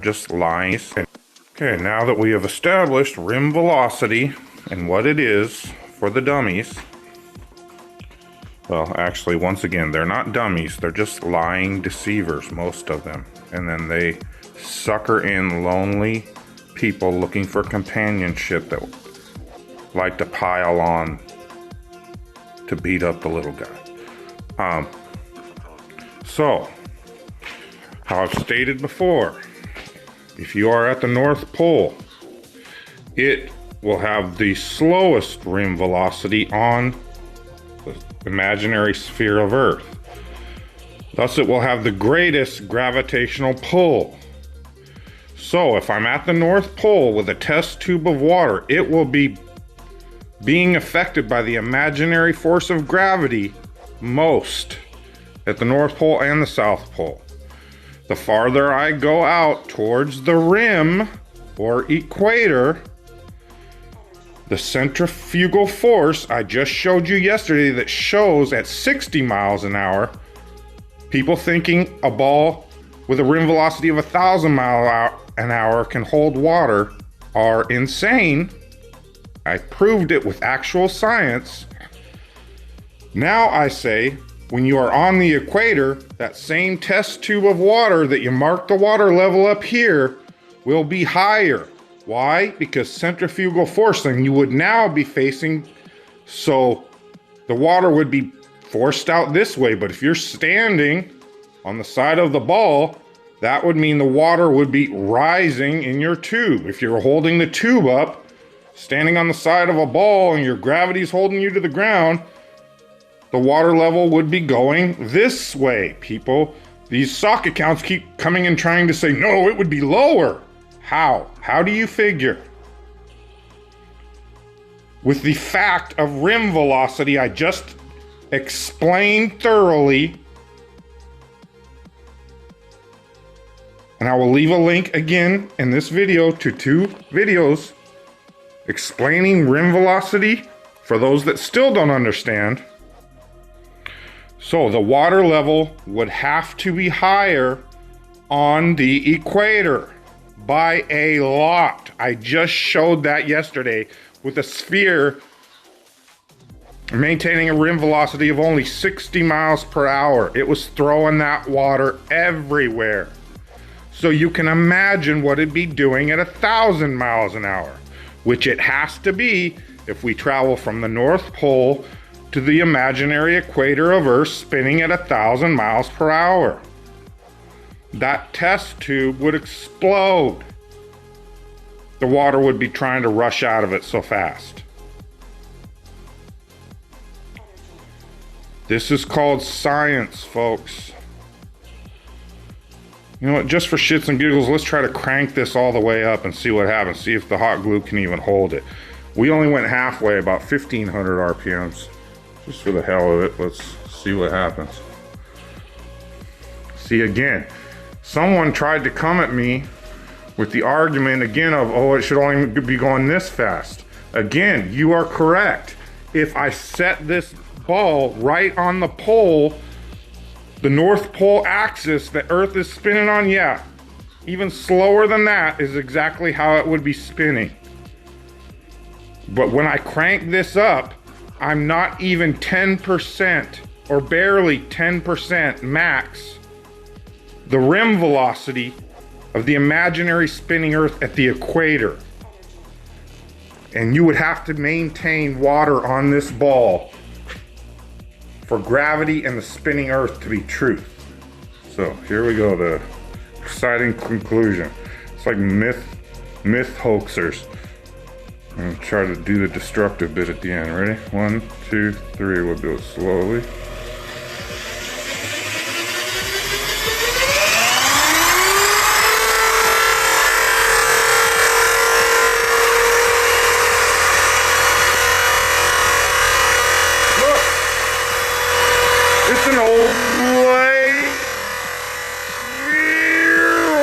just lying. Okay, now that we have established rim velocity and what it is for the dummies, well, actually, once again, they're not dummies. They're just lying deceivers, most of them. And then they sucker in lonely people looking for companionship that like to pile on to beat up the little guy. So, how I've stated before, if you are at the North Pole, it will have the slowest rim velocity on the imaginary sphere of Earth. Thus, it will have the greatest gravitational pull. So, if I'm at the North Pole with a test tube of water, it will be being affected by the imaginary force of gravity most at the North Pole and the South Pole. The farther I go out towards the rim or equator, the centrifugal force I just showed you yesterday that shows at 60 miles an hour, people thinking a ball with a rim velocity of 1,000 miles an hour can hold water are insane. I proved it with actual science. Now I say, when you are on the equator, that same test tube of water that you marked the water level up here will be higher. Why? Because centrifugal force, and you would now be facing, so the water would be forced out this way. But if you're standing on the side of the ball, that would mean the water would be rising in your tube. If you're holding the tube up, standing on the side of a ball, and your gravity's holding you to the ground, the water level would be going this way, people. These sock accounts keep coming and trying to say, no, it would be lower. How? How do you figure? With the fact of rim velocity I just explained thoroughly, and I will leave a link again in this video to 2 videos explaining rim velocity for those that still don't understand. So the water level would have to be higher on the equator by a lot. I just showed that yesterday with a sphere maintaining a rim velocity of only 60 miles per hour. It was throwing that water everywhere. So you can imagine what it'd be doing at 1,000 miles an hour, which it has to be if we travel from the North Pole to the imaginary equator of Earth spinning at 1,000 miles per hour. That test tube would explode. The water would be trying to rush out of it so fast. This is called science, folks. You know what, just for shits and giggles, let's try to crank this all the way up and see what happens. See if the hot glue can even hold it. We only went halfway, about 1,500 RPMs. Just for the hell of it, let's see what happens. See, again, someone tried to come at me with the argument again of, oh, it should only be going this fast. Again, you are correct. If I set this ball right on the pole, the North Pole axis that Earth is spinning on, yeah, even slower than that is exactly how it would be spinning. But when I crank this up, I'm not even 10% or barely 10% max the rim velocity of the imaginary spinning Earth at the equator. And you would have to maintain water on this ball for gravity and the spinning Earth to be truth. So here we go, the exciting conclusion. It's like myth hoaxers. I'm gonna try to do the destructive bit at the end. Ready? 1, 2, 3. We'll do it slowly. Look! It's an Odle spheroid!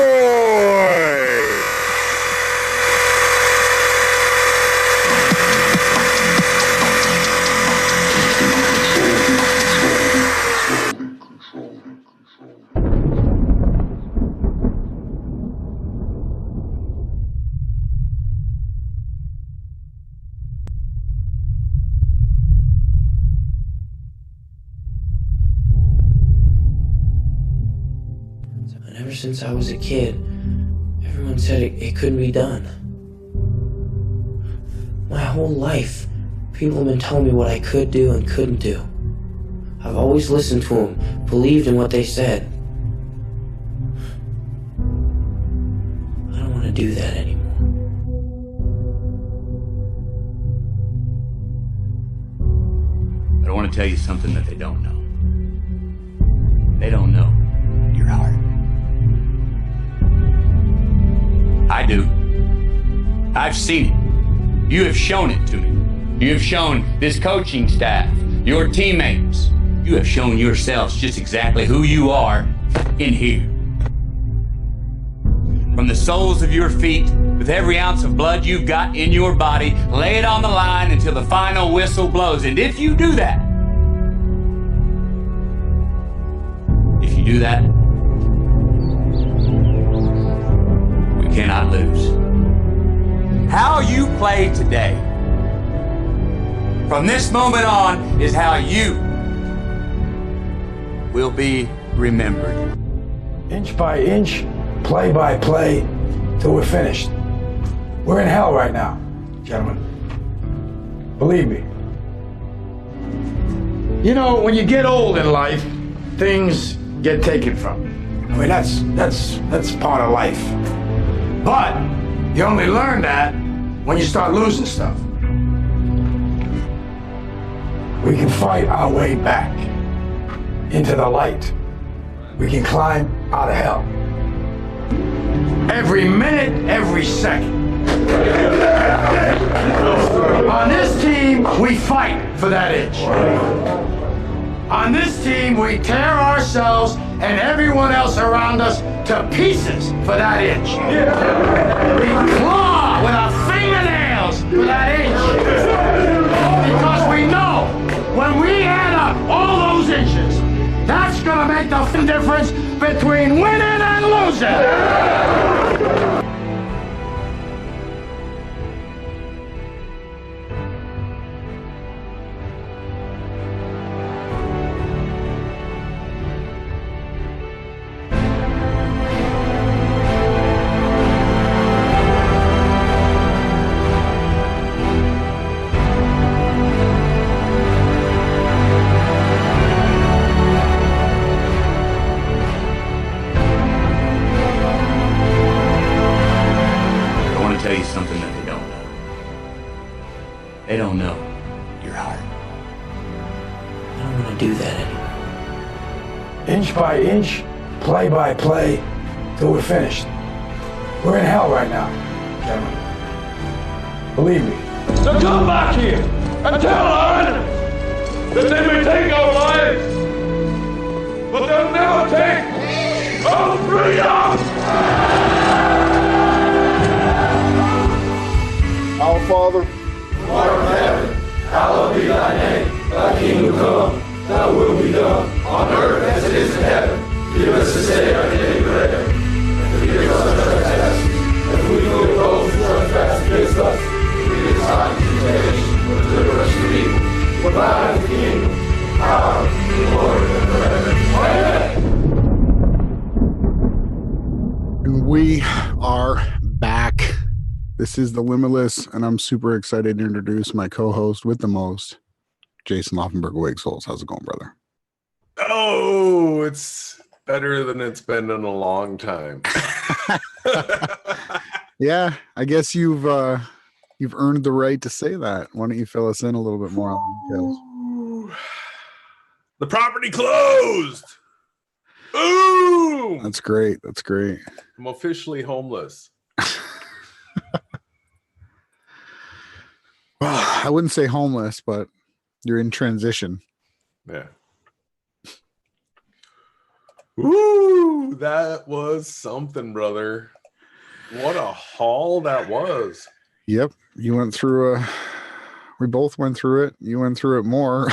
since I was a kid, everyone said it couldn't be done. My whole life, people have been telling me what I could do and couldn't do. I've always listened to them, believed in what they said. I don't want to do that anymore. But I want to tell you something that they don't know. They don't know your heart. I do. I've seen it. You have shown it to me. You have shown this coaching staff, your teammates. You have shown yourselves just exactly who you are in here. From the soles of your feet, with every ounce of blood you've got in your body, lay it on the line until the final whistle blows. And if you do that, we cannot lose. How you play today, from this moment on, is how you will be remembered. Inch by inch, play by play, till we're finished. We're in hell right now, gentlemen. Believe me. You know, when you get old in life, things get taken from you. I mean, that's part of life. But you only learn that when you start losing stuff. We can fight our way back into the light. We can climb out of hell. Every minute, every second. On this team, we fight for that inch. On this team, we tear ourselves and everyone else around us to pieces for that inch. We claw with our fingernails for that inch. Because we know when we add up all those inches, that's gonna make the difference between winning and losing. They don't know your heart. I don't want to do that anymore. Inch by inch, play by play, till we're finished. We're in hell right now, gentlemen. Believe me. So come back here and tell our enemies that they may take our lives, but they'll never take our freedom! Our Father, who art in heaven, hallowed be thy name. Thy kingdom come, thy will be done, on earth as it is in heaven. Give us this day our daily bread, and forgive us our trespasses, as we forgive those who trespass against us. Lead us not into temptation, but deliver us from evil. For thine is the kingdom, the power, the glory, and forever. Amen. and we are back. This is The Limitless, and I'm super excited to introduce my co-host with the most, Jason Laufenberg, Wake Souls. How's it going, brother? Oh, it's better than it's been in a long time. Yeah, I guess you've earned the right to say that. Why don't you fill us in a little bit more on the details? The property closed. Ooh, That's great. That's great. I'm officially homeless. Well, I wouldn't say homeless, but you're in transition. Yeah. Ooh, that was something, brother. What a haul that was. Yep. You went through we both went through it. You went through it more.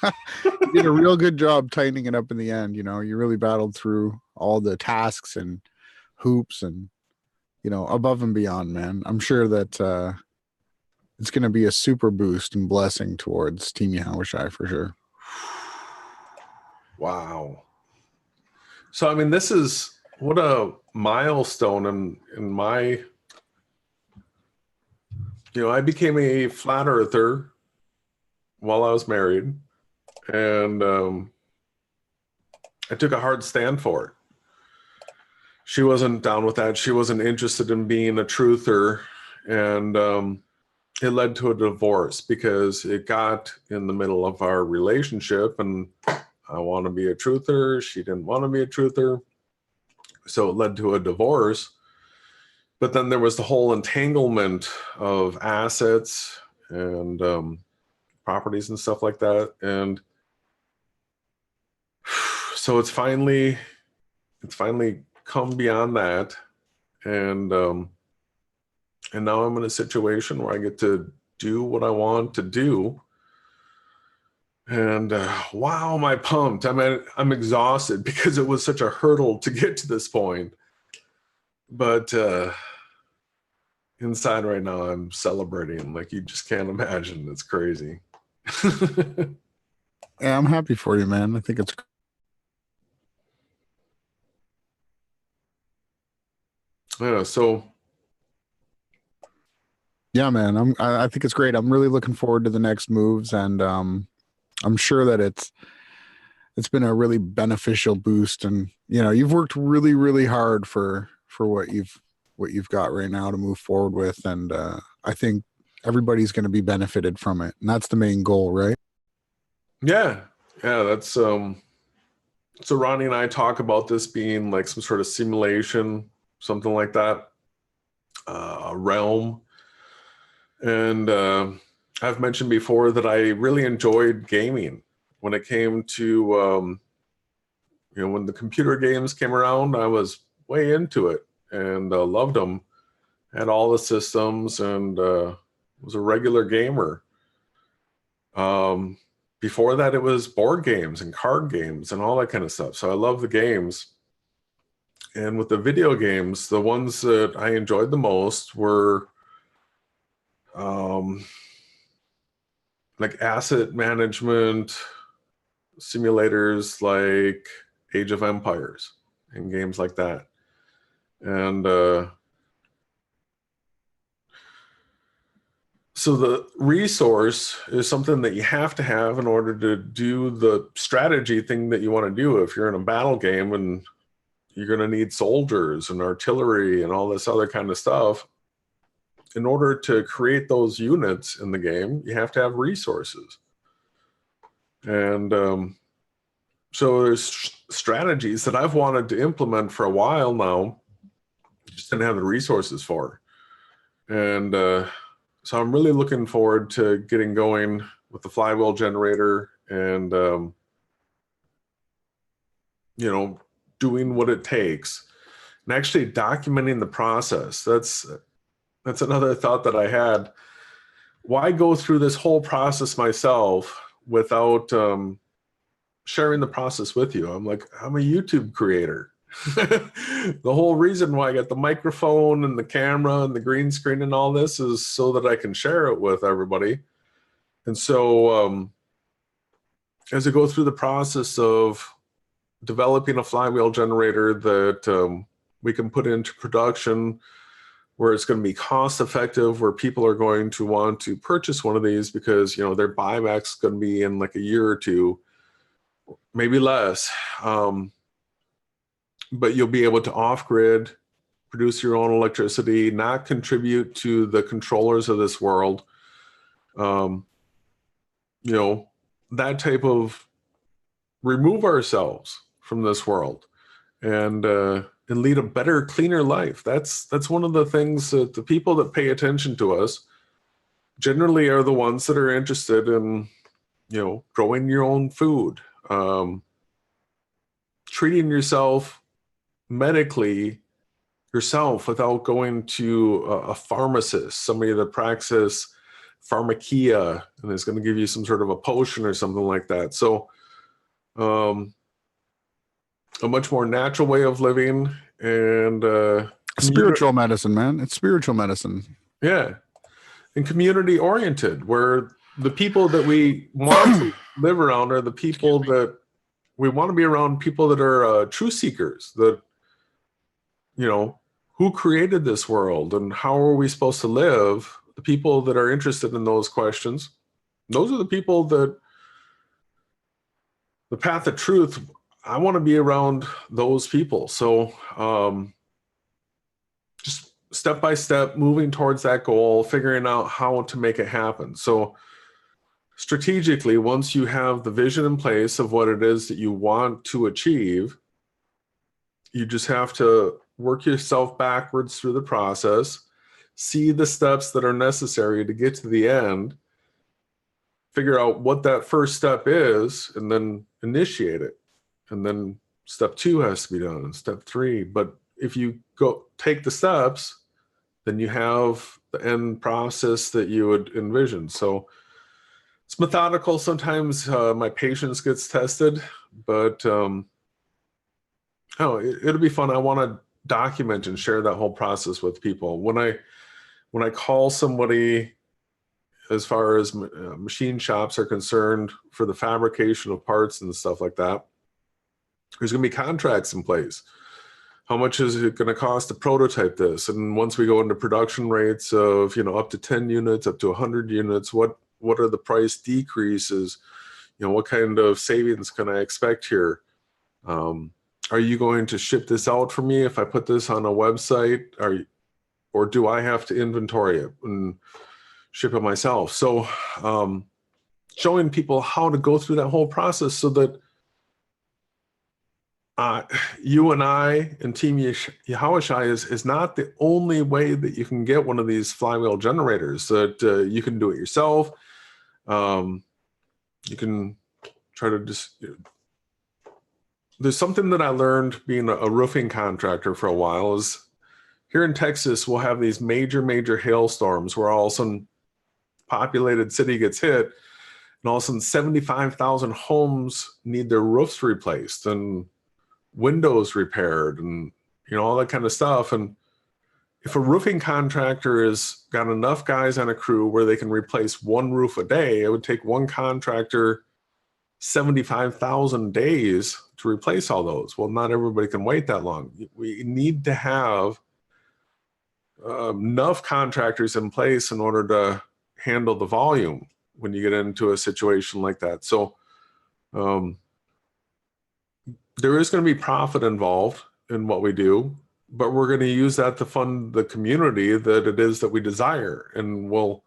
You did a real good job tightening it up in the end. You know, you really battled through all the tasks and hoops and, you know, above and beyond, man. I'm sure that it's going to be a super boost and blessing towards Team Yahushai for sure. Wow. So, I mean, this is what a milestone in my, I became a flat earther while I was married, and I took a hard stand for it. She wasn't down with that. She wasn't interested in being a truther, and it led to a divorce because it got in the middle of our relationship, and I want to be a truther. She didn't want to be a truther. So it led to a divorce. But then there was the whole entanglement of assets and properties and stuff like that. And so it's finally come beyond that. And now I'm in a situation where I get to do what I want to do. And wow, am I pumped. I'm exhausted because it was such a hurdle to get to this point. But inside right now, I'm celebrating like you just can't imagine. It's crazy. Yeah, I'm happy for you, man. I think it's so yeah, man. I think it's great. I'm really looking forward to the next moves, and I'm sure that it's been a really beneficial boost. And you've worked really, really hard for what you've got right now to move forward with, and I think everybody's going to be benefited from it, and that's the main goal, right? Yeah, that's so Ronnie and I talk about this being like some sort of simulation, something like that, a realm. And I've mentioned before that I really enjoyed gaming when it came to when the computer games came around. I was way into it and loved them, had all the systems, and was a regular gamer. Before that, it was board games and card games and all that kind of stuff. So I love the games. And with the video games, the ones that I enjoyed the most were like asset management simulators like Age of Empires and games like that. And so the resource is something that you have to have in order to do the strategy thing that you want to do. If you're in a battle game and you're going to need soldiers and artillery and all this other kind of stuff, in order to create those units in the game, you have to have resources. And so there's strategies that I've wanted to implement for a while now, just didn't have the resources for. And so I'm really looking forward to getting going with the flywheel generator and, doing what it takes and actually documenting the process. That's another thought that I had. Why go through this whole process myself without sharing the process with you? I'm a YouTube creator. The whole reason why I got the microphone and the camera and the green screen and all this is so that I can share it with everybody. And so as I go through the process of developing a flywheel generator that we can put into production, where it's going to be cost effective, where people are going to want to purchase one of these because, their buyback's going to be in like a year or two, maybe less. But you'll be able to off-grid, produce your own electricity, not contribute to the controllers of this world. That type of remove ourselves from this world and lead a better, cleaner life. That's one of the things that the people that pay attention to us generally are the ones that are interested in, growing your own food, treating yourself medically yourself without going to a pharmacist, somebody that practices pharmakia and is going to give you some sort of a potion or something like that. So a much more natural way of living and spiritual medicine, man. It's spiritual medicine. Yeah. And community oriented, where the people that we want to live around are the people that we want to be around, people that are truth seekers, that who created this world and how are we supposed to live? The people that are interested in those questions, those are the people that the path of truth, I want to be around those people. So just step by step, moving towards that goal, figuring out how to make it happen. So strategically, once you have the vision in place of what it is that you want to achieve, you just have to work yourself backwards through the process, see the steps that are necessary to get to the end, figure out what that first step is, and then initiate it. And then step 2 has to be done, and step 3. But if you go take the steps, then you have the end process that you would envision. So it's methodical. Sometimes my patience gets tested, but it'll be fun. I want to document and share that whole process with people. When I call somebody, as far as machine shops are concerned, for the fabrication of parts and stuff like that, there's going to be contracts in place. How much is it going to cost to prototype this? And once we go into production rates of, up to 10 units, up to 100 units, what are the price decreases? What kind of savings can I expect here? Are you going to ship this out for me if I put this on a website? Or do I have to inventory it and ship it myself? So showing people how to go through that whole process so that you and I and Team Yahushai is not the only way that you can get one of these flywheel generators, that you can do it yourself. You can try to just... There's something that I learned being a roofing contractor for a while is here in Texas, we'll have these major hailstorms where all of a sudden populated city gets hit, and all of a sudden 75,000 homes need their roofs replaced and windows repaired and all that kind of stuff. And if a roofing contractor has got enough guys on a crew where they can replace one roof a day, it would take one contractor 75,000 days to replace all those. Well, not everybody can wait that long. We need to have enough contractors in place in order to handle the volume when you get into a situation like that. So there is going to be profit involved in what we do, but we're going to use that to fund the community that it is that we desire, and we'll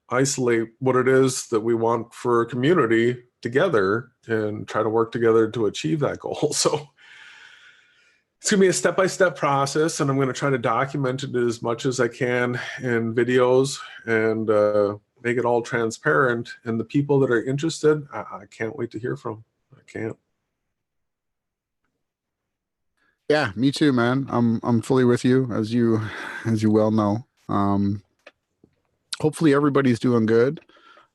isolate what it is that we want for a community together and try to work together to achieve that goal. So it's going to be a step-by-step process, and I'm going to try to document it as much as I can in videos and make it all transparent. And the people that are interested, I can't wait to hear from. I can't. Yeah, me too, man. I'm fully with you, as you well know. Hopefully everybody's doing good.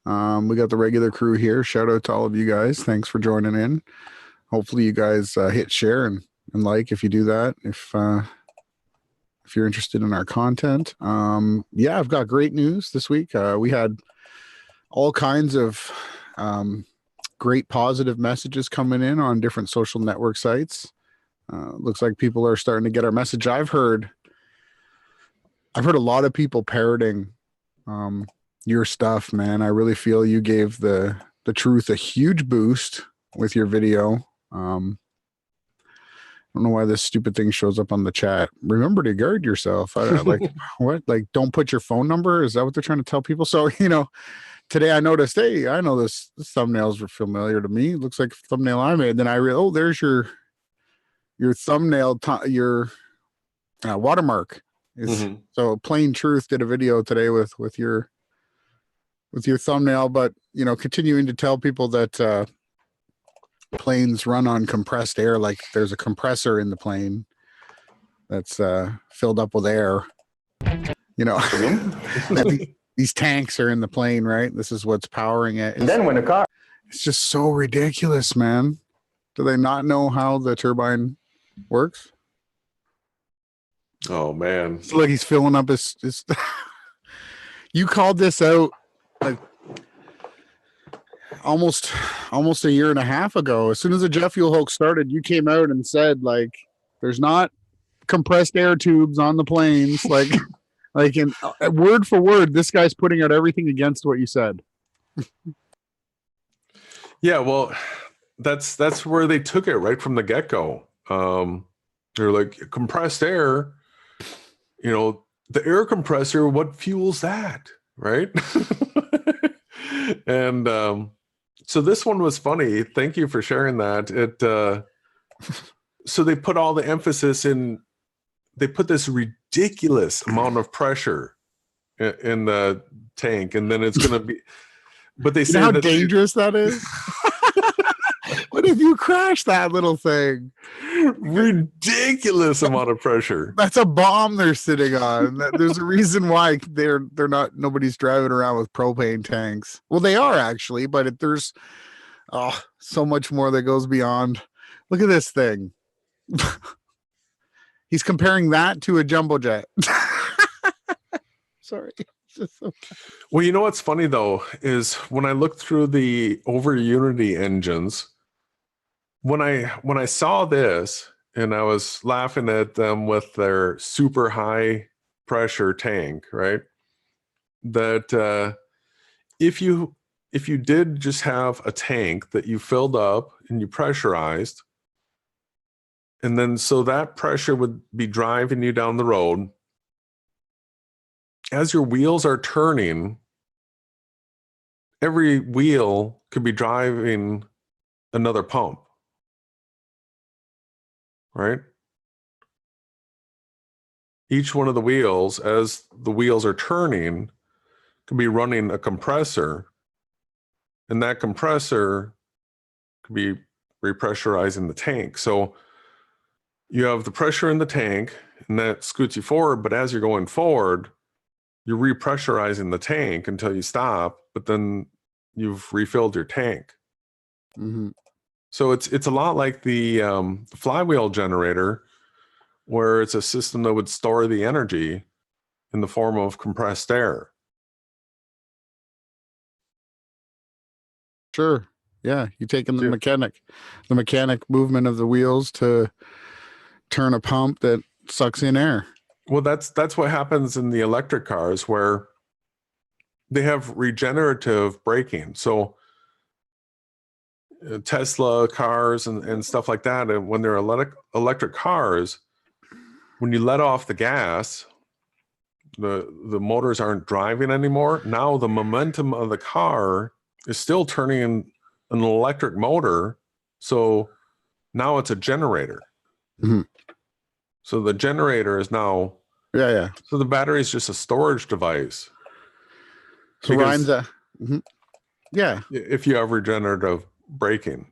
We got the regular crew here. Shout out to all of you guys. Thanks for joining in. Hopefully you guys hit share and like if you do that, if you're interested in our content. Yeah, I've got great news this week. We had all kinds of great positive messages coming in on different social network sites. Looks like people are starting to get our message. I've heard a lot of people parroting your stuff, man. I really feel you gave the truth a huge boost with your video. I don't know why this stupid thing shows up on the chat. Remember to guard yourself. Like what? Like don't put your phone number? Is that what they're trying to tell people? So, today I noticed, hey, I know this thumbnails were familiar to me. It looks like a thumbnail I made. Then I realized, oh, there's your thumbnail, your watermark. So Plain Truth did a video today with your thumbnail, but continuing to tell people that planes run on compressed air, like there's a compressor in the plane that's filled up with air. These tanks are in the plane, right? This is what's powering it. And then when the car, it's just so ridiculous, man. Do they not know how the turbine works? Oh man, it's like he's filling up his You called this out like almost a year and a half ago. As soon as the jet fuel hoax started, you came out and said, like, there's not compressed air tubes on the planes, like in word for word. This guy's putting out everything against what you said. Yeah, well, that's where they took it right from the get-go. They're like, compressed air, you know, the air compressor, what fuels that, right? And so this one was funny. Thank you for sharing that. So they put all the emphasis in, they put this ridiculous amount of pressure in the tank, and then it's going to be, but they say how dangerous that is. What if you crash that little thing? Ridiculous amount of pressure. That's a bomb they're sitting on. There's a reason why they're not, nobody's driving around with propane tanks. Well, they are actually, but there's so much more that goes beyond. Look at this thing. He's comparing that to a jumbo jet. Sorry. Well, you know what's funny though is when I look through the over Unity engines, when I saw this and I was laughing at them with their super high pressure tank, right? That if you did just have a tank that you filled up and you pressurized, and then so that pressure would be driving you down the road, as your wheels are turning, every wheel could be driving another pump, right? Each one of the wheels, as the wheels are turning, could be running a compressor, and that compressor could be repressurizing the tank. So you have the pressure in the tank, and that scoots you forward, but as you're going forward, you're repressurizing the tank until you stop, but then you've refilled your tank. Mm-hmm. So it's a lot like the flywheel generator, where it's a system that would store the energy in the form of compressed air. Sure. Yeah, you take in the mechanic movement of the wheels to turn a pump that sucks in air. Well, that's what happens in the electric cars, where they have regenerative braking. So Tesla cars and stuff like that, and when they're electric cars, when you let off the gas, the motors aren't driving anymore. Now the momentum of the car is still turning an electric motor, so now it's a generator. Mm-hmm. So the generator is now, yeah. So the battery is just a storage device. So Ryan's yeah. If you have regenerative braking.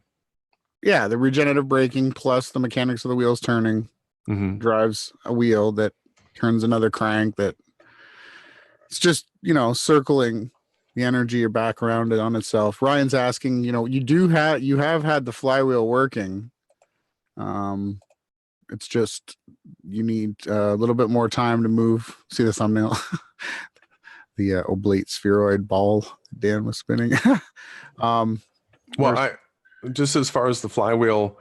Yeah, the regenerative braking plus the mechanics of the wheels turning drives a wheel that turns another crank that it's just, circling the energy back around it on itself. Ryan's asking, you have had the flywheel working. It's just you need a little bit more time to move. See the thumbnail? The oblate spheroid ball Dan was spinning. Well, just as far as the flywheel,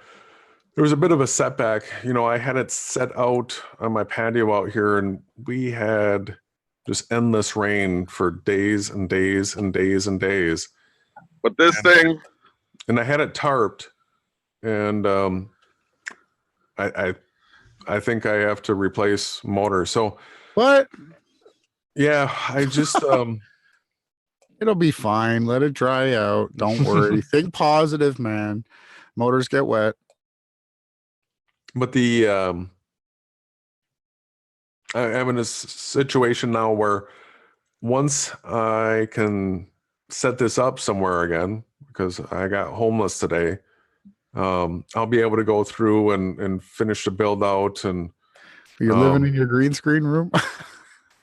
there was a bit of a setback. I had it set out on my patio out here, and we had just endless rain for days and days and days and days. But this thing, and I had it tarped, and I think I have to replace motor. So what? Yeah, I just it'll be fine. Let it dry out. Don't worry. Think positive, man. Motors get wet. But I'm in a situation now where once I can set this up somewhere again, because I got homeless today, I'll be able to go through and finish the build out. And you're living in your green screen room.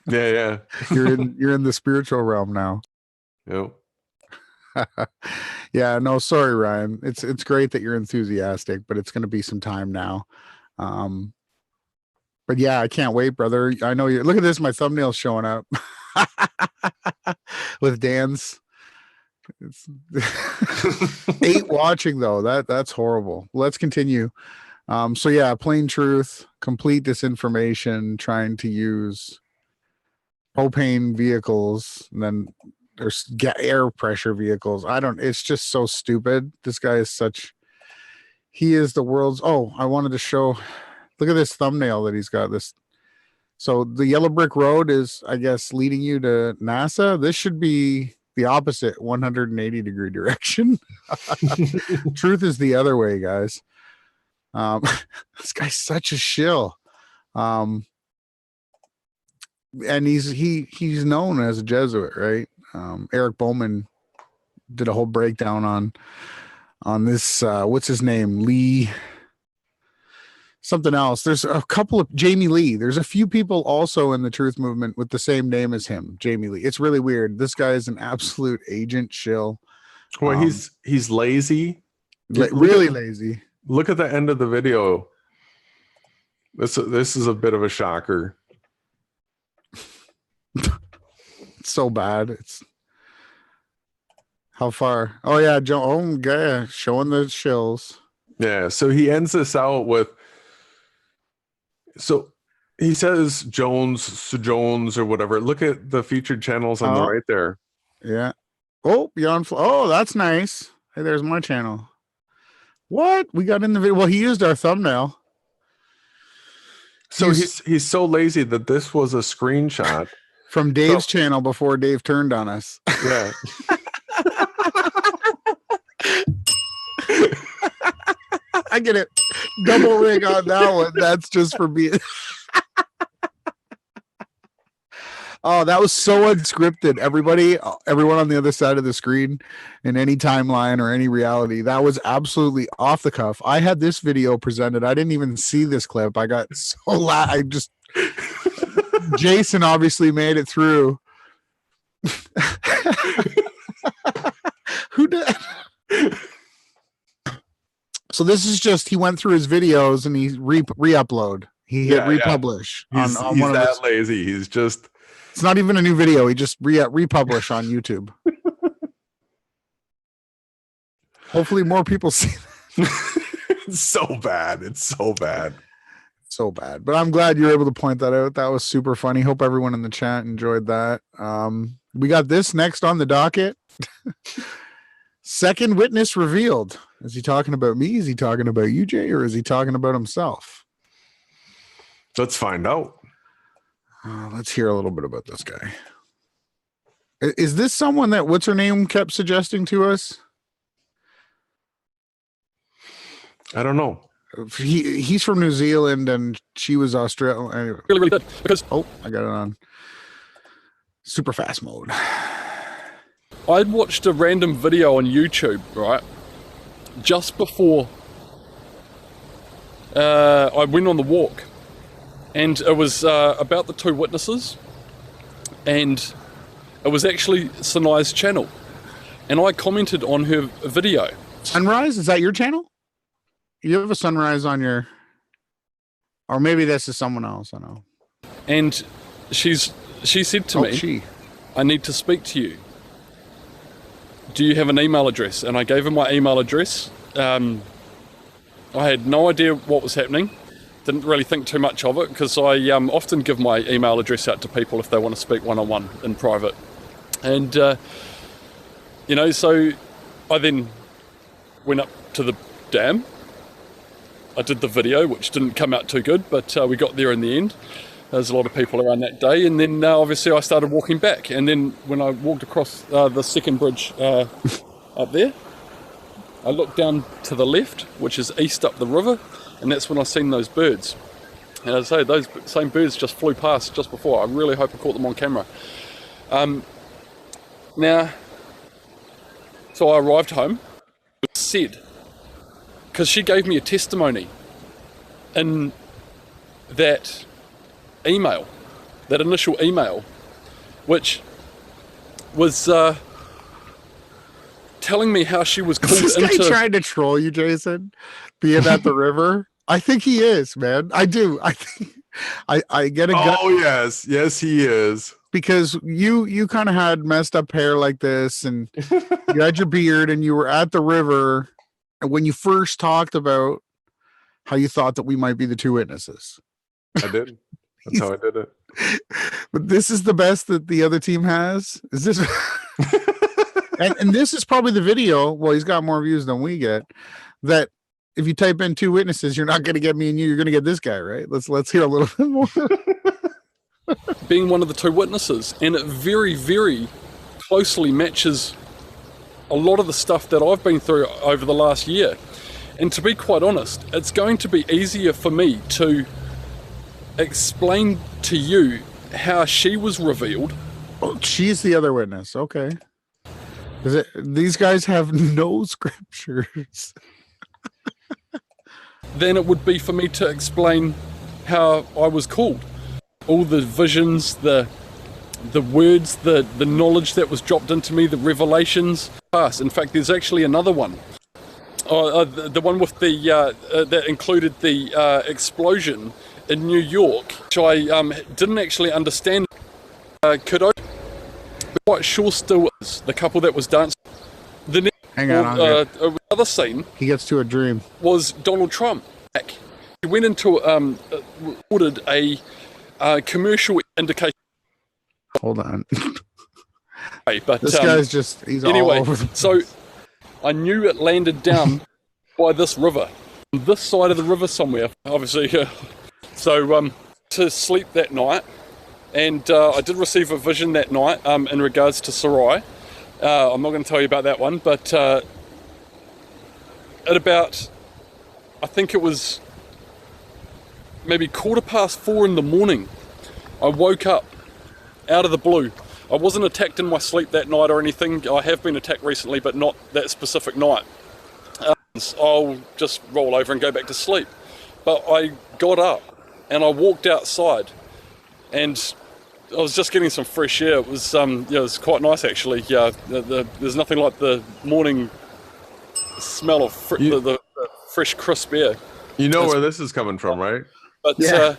Yeah. You're in the spiritual realm now. Yep. Yeah, no, sorry, Ryan. It's great that you're enthusiastic, but it's going to be some time now. But yeah, I can't wait, brother. I know you. Look at this, my thumbnail's showing up with Dan's. It's 8 watching though. That's horrible. Let's continue. So yeah, plain truth. complete disinformation, trying to use propane vehicles, and then there's air pressure vehicles. It's just so stupid. This guy is he is the world's, I wanted to show, look at this thumbnail that he's got. So the yellow brick road is, I guess, leading you to NASA. This should be the opposite 180 degree direction. Truth is the other way, guys. This guy's such a shill. And he's known as a Jesuit, right? Eric Bowman did a whole breakdown on this, what's his name? Lee something else. There's a couple of Jamie Lee. There's a few people also in the truth movement with the same name as him, Jamie Lee. It's really weird. This guy is an absolute agent shill. Well, he's lazy. Really lazy. Look at the end of the video. This is a bit of a shocker. It's so bad. It's how far? Oh yeah, guy showing the shills. Yeah, so he ends this out with, so he says Jones or whatever. Look at the featured channels on the right there. Yeah. Oh, that's nice. Hey, there's my channel. What we got in the video? Well, he used our thumbnail. So he's so lazy that this was a screenshot from Dave's channel before Dave turned on us. Yeah. I get it. Double ring on that one. That's just for being. Oh, that was so unscripted. Everyone on the other side of the screen in any timeline or any reality, that was absolutely off the cuff. I had this video presented. I didn't even see this clip. I got so loud. Jason obviously made it through. Who did? So this is just, he went through his videos and he re-upload. He hit republish. He's that lazy. He's just. It's not even a new video. He just republish on YouTube. Hopefully more people see that. It's so bad. It's so bad. So bad. But I'm glad you're able to point that out. That was super funny. Hope everyone in the chat enjoyed that. We got this next on the docket. Second witness revealed. Is he talking about me? Is he talking about you, Jay? Or is he talking about himself? Let's find out. Let's hear a little bit about this guy. Is this someone that what's her name kept suggesting to us? I don't know. He's from New Zealand and she was Australian. Anyway. Really good because I got it on super fast mode. I'd watched a random video on YouTube, right, just before I went on the walk. And it was about the two witnesses, and it was actually Sinai's channel. And I commented on her video. Sunrise? Is that your channel? You have a Sunrise on your... Or maybe this is someone else, I know. And she said to me, I need to speak to you. Do you have an email address? And I gave her my email address. I had no idea what was happening. Didn't really think too much of it because I often give my email address out to people if they want to speak one-on-one in private. And, so I then went up to the dam. I did the video, which didn't come out too good, but we got there in the end. There's a lot of people around that day. And then obviously I started walking back. And then when I walked across the second bridge up there, I looked down to the left, which is east up the river. And that's when I seen those birds. And as I say, those same birds just flew past just before. I really hope I caught them on camera. Now, so I arrived home. It was said, because she gave me a testimony in that email, that initial email, which was telling me how she was called into... Is this guy trying to troll you, Jason? Being at the river? I think he is, man. I do. I think I get a gut. Oh yes, he is. Because you kind of had messed up hair like this, and you had your beard, and you were at the river, and when you first talked about how you thought that we might be the two witnesses, I did. That's how I did it. But this is the best that the other team has. Is this? and this is probably the video. Well, he's got more views than we get. That if you type in 2 witnesses, you're not going to get me and you. You're going to get this guy, right? Let's hear a little bit more. Being one of the 2 witnesses, and it very, very closely matches a lot of the stuff that I've been through over the last year. And to be quite honest, it's going to be easier for me to explain to you how she was revealed. Oh, she's the other witness. Okay. These guys have no scriptures. Than it would be for me to explain how I was called. All the visions, the words, the knowledge that was dropped into me, the revelations. In fact, there's actually another one. The one with the that included the explosion in New York, which I didn't actually understand. Could I? Quite sure still is the couple that was dancing. Hang on. Another scene. He gets to a dream. Was Donald Trump. He went into ordered a commercial indication. Hold on. But this guy's just, he's anyway, all over the place. So I knew it landed down by this river, this side of the river somewhere, obviously. So to sleep that night, and I did receive a vision that night in regards to Sarai. I'm not going to tell you about that one, but at about, I think it was maybe 4:15 in the morning, I woke up out of the blue. I wasn't attacked in my sleep that night or anything. I have been attacked recently, but not that specific night. I'll just roll over and go back to sleep. But I got up and I walked outside, and I was just getting some fresh air. It was it was quite nice actually. Yeah, there's nothing like the morning smell of the fresh, crisp air. You know where this is coming from, right? But Yeah.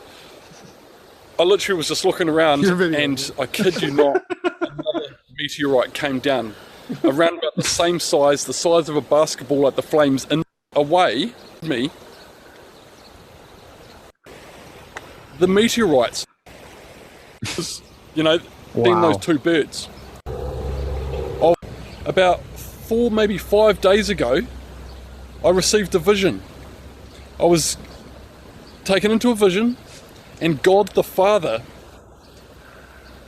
I literally was just looking around, and I kid you not, another meteorite came down, around about the same size, the size of a basketball, like the flames, and away me. The meteorites, you know, being those 2 birds. About 4, maybe 5 days ago, I received a vision. I was taken into a vision, and God the Father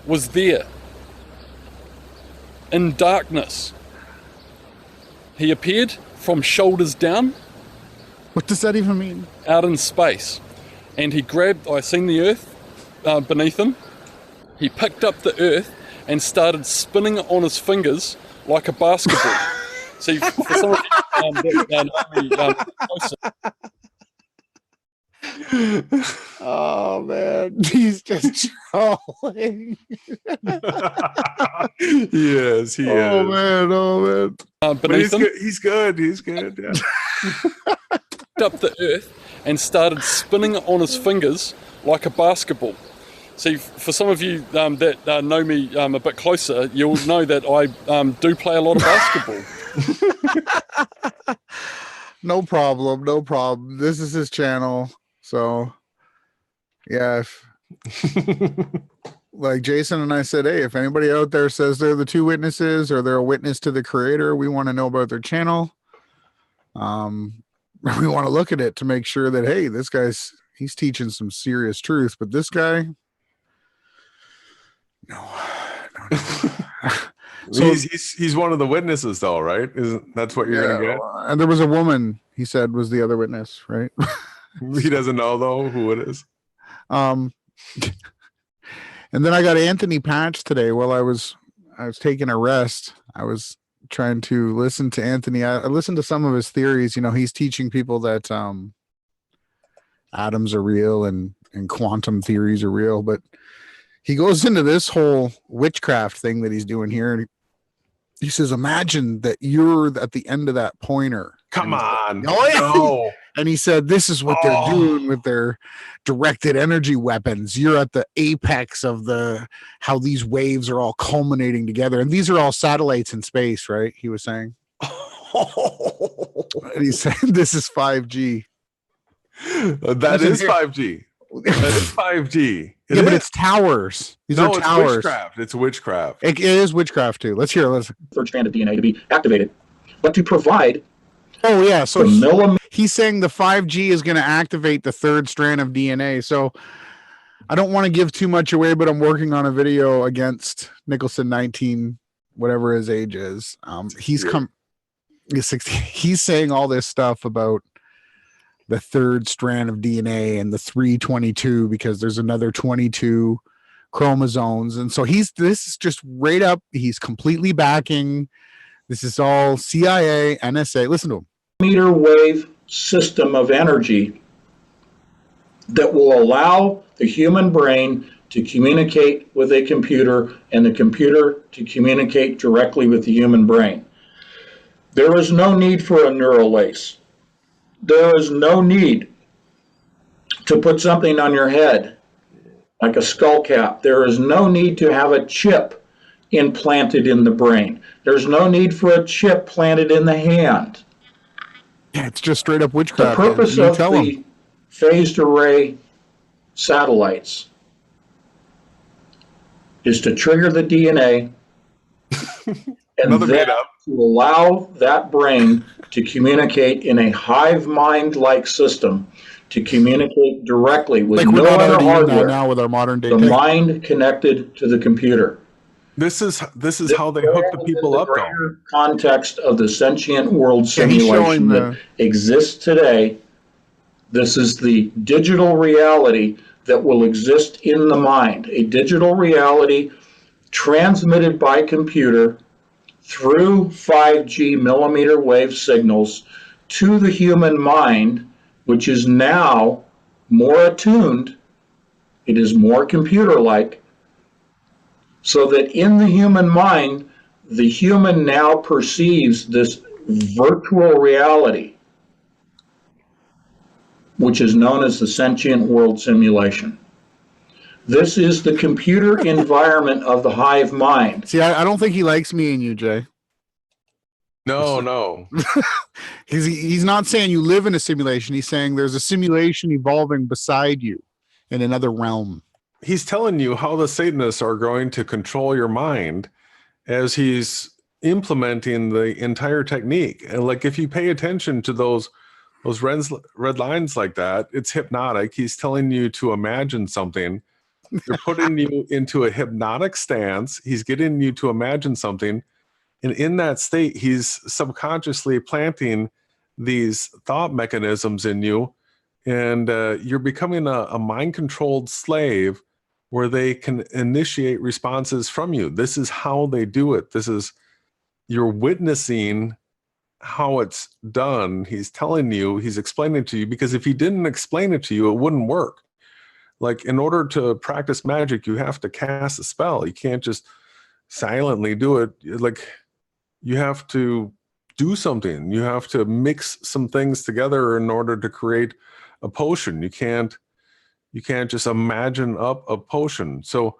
was there in darkness. He appeared from shoulders down. What does that even mean? Out in space. And he grabbed, I seen the earth beneath him. He picked up the earth and started spinning it on his fingers like a basketball. See, for some of you that know me closer, Oh man, he's just trolling. Yes, he is. Oh man. But beneath him, he's good. Yeah. picked up the earth and started spinning it on his fingers like a basketball. See, for some of you that know me a bit closer, you'll know that I do play a lot of basketball. No problem. This is his channel. So, yeah, like Jason and I said, hey, if anybody out there says they're the 2 witnesses or they're a witness to the creator, we want to know about their channel. We want to look at it to make sure that, hey, this he's teaching some serious truth, but this guy, no. So he's one of the witnesses though, right? That's what you're gonna get? And there was a woman, he said, was the other witness, right? He doesn't know though who it is. And then I got Anthony Patch today while I was taking a rest. I was trying to listen to Anthony. I listened to some of his theories. You know, he's teaching people that atoms are real and quantum theories are real, but he goes into this whole witchcraft thing that he's doing here. And he says, imagine that you're at the end of that pointer. Come on. Oh, yeah. No. And he said, this is what they're doing with their directed energy weapons. You're at the apex of how these waves are all culminating together. And these are all satellites in space, right? He was saying. And he said, this is 5G. That is 5G. That is 5G. But it's towers. These are it's towers. witchcraft. It's witchcraft. It is witchcraft too. Let's hear it. Third strand of DNA to be activated, but to provide. Oh yeah, so the he's saying the 5G is going to activate the third strand of DNA. So I don't want to give too much away, but I'm working on a video against Nicholson 19, whatever his age is. He's 60. He's saying all this stuff about the third strand of DNA and the 322 because there's another 22 chromosomes. And so this is just right up. He's completely backing. This is all CIA, NSA. Listen to him. Meter wave system of energy that will allow the human brain to communicate with a computer and the computer to communicate directly with the human brain. There is no need for a neural lace. There is no need to put something on your head like a skull cap. There is no need to have a chip implanted in the brain. There's no need for a chip planted in the hand. Yeah, it's just straight up witchcraft. The purpose of the phased array satellites is to trigger the DNA and then to allow that brain to communicate in a hive mind-like system, to communicate directly with no other hardware. Now with our modern day the mind connected to the computer. This is how they hook the people up, though. Context of the sentient world simulation that exists today. This is the digital reality that will exist in the mind. A digital reality transmitted by computer through 5G millimeter wave signals to the human mind, which is now more attuned. It is more computer-like. So that in the human mind, the human now perceives this virtual reality, which is known as the sentient world simulation. This is the computer environment of the hive mind. See, I don't think he likes me and you, Jay. No. He's not saying you live in a simulation. He's saying there's a simulation evolving beside you in another realm. He's telling you how the Satanists are going to control your mind as he's implementing the entire technique. And like, if you pay attention to those red lines like that, it's hypnotic. He's telling you to imagine something. They're putting you into a hypnotic stance. He's getting you to imagine something. And in that state, he's subconsciously planting these thought mechanisms in you. And you're becoming a mind-controlled slave where they can initiate responses from you. This is how they do it. You're witnessing how it's done. He's telling you, he's explaining it to you, because if he didn't explain it to you, it wouldn't work. Like, in order to practice magic, you have to cast a spell. You can't just silently do it. Like, you have to do something. You have to mix some things together in order to create a potion. You can't just imagine up a potion. So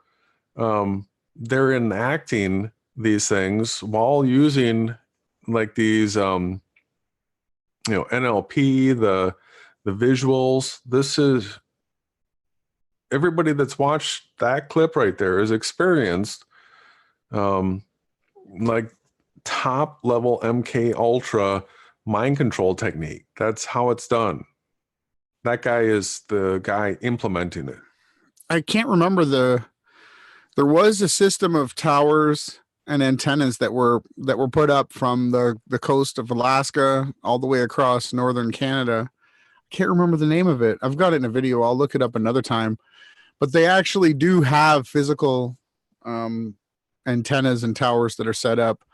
they're enacting these things while using like these NLP, the visuals. This is, everybody that's watched that clip right there is experienced like top level MK Ultra mind control technique. That's how it's done. That guy is the guy implementing it. I can't remember there was a system of towers and antennas that were put up from the coast of Alaska all the way across northern Canada. I can't remember the name of it. I've got it in a video. I'll look it up another time. But they actually do have physical antennas and towers that are set up.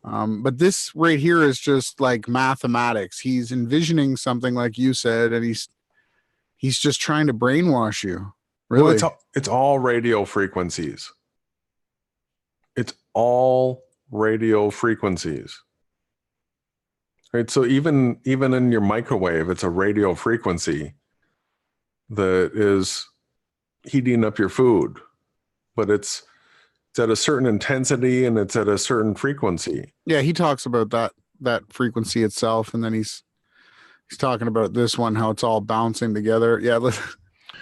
But this right here is just like mathematics. He's envisioning something like you said, and he's just trying to brainwash you. Really? Well, it's all radio frequencies. It's all radio frequencies. Right? So even in your microwave, it's a radio frequency that is heating up your food. But it's at a certain intensity and it's at a certain frequency. Yeah, he talks about that frequency itself, and then he's talking about this one, how it's all bouncing together. Yeah,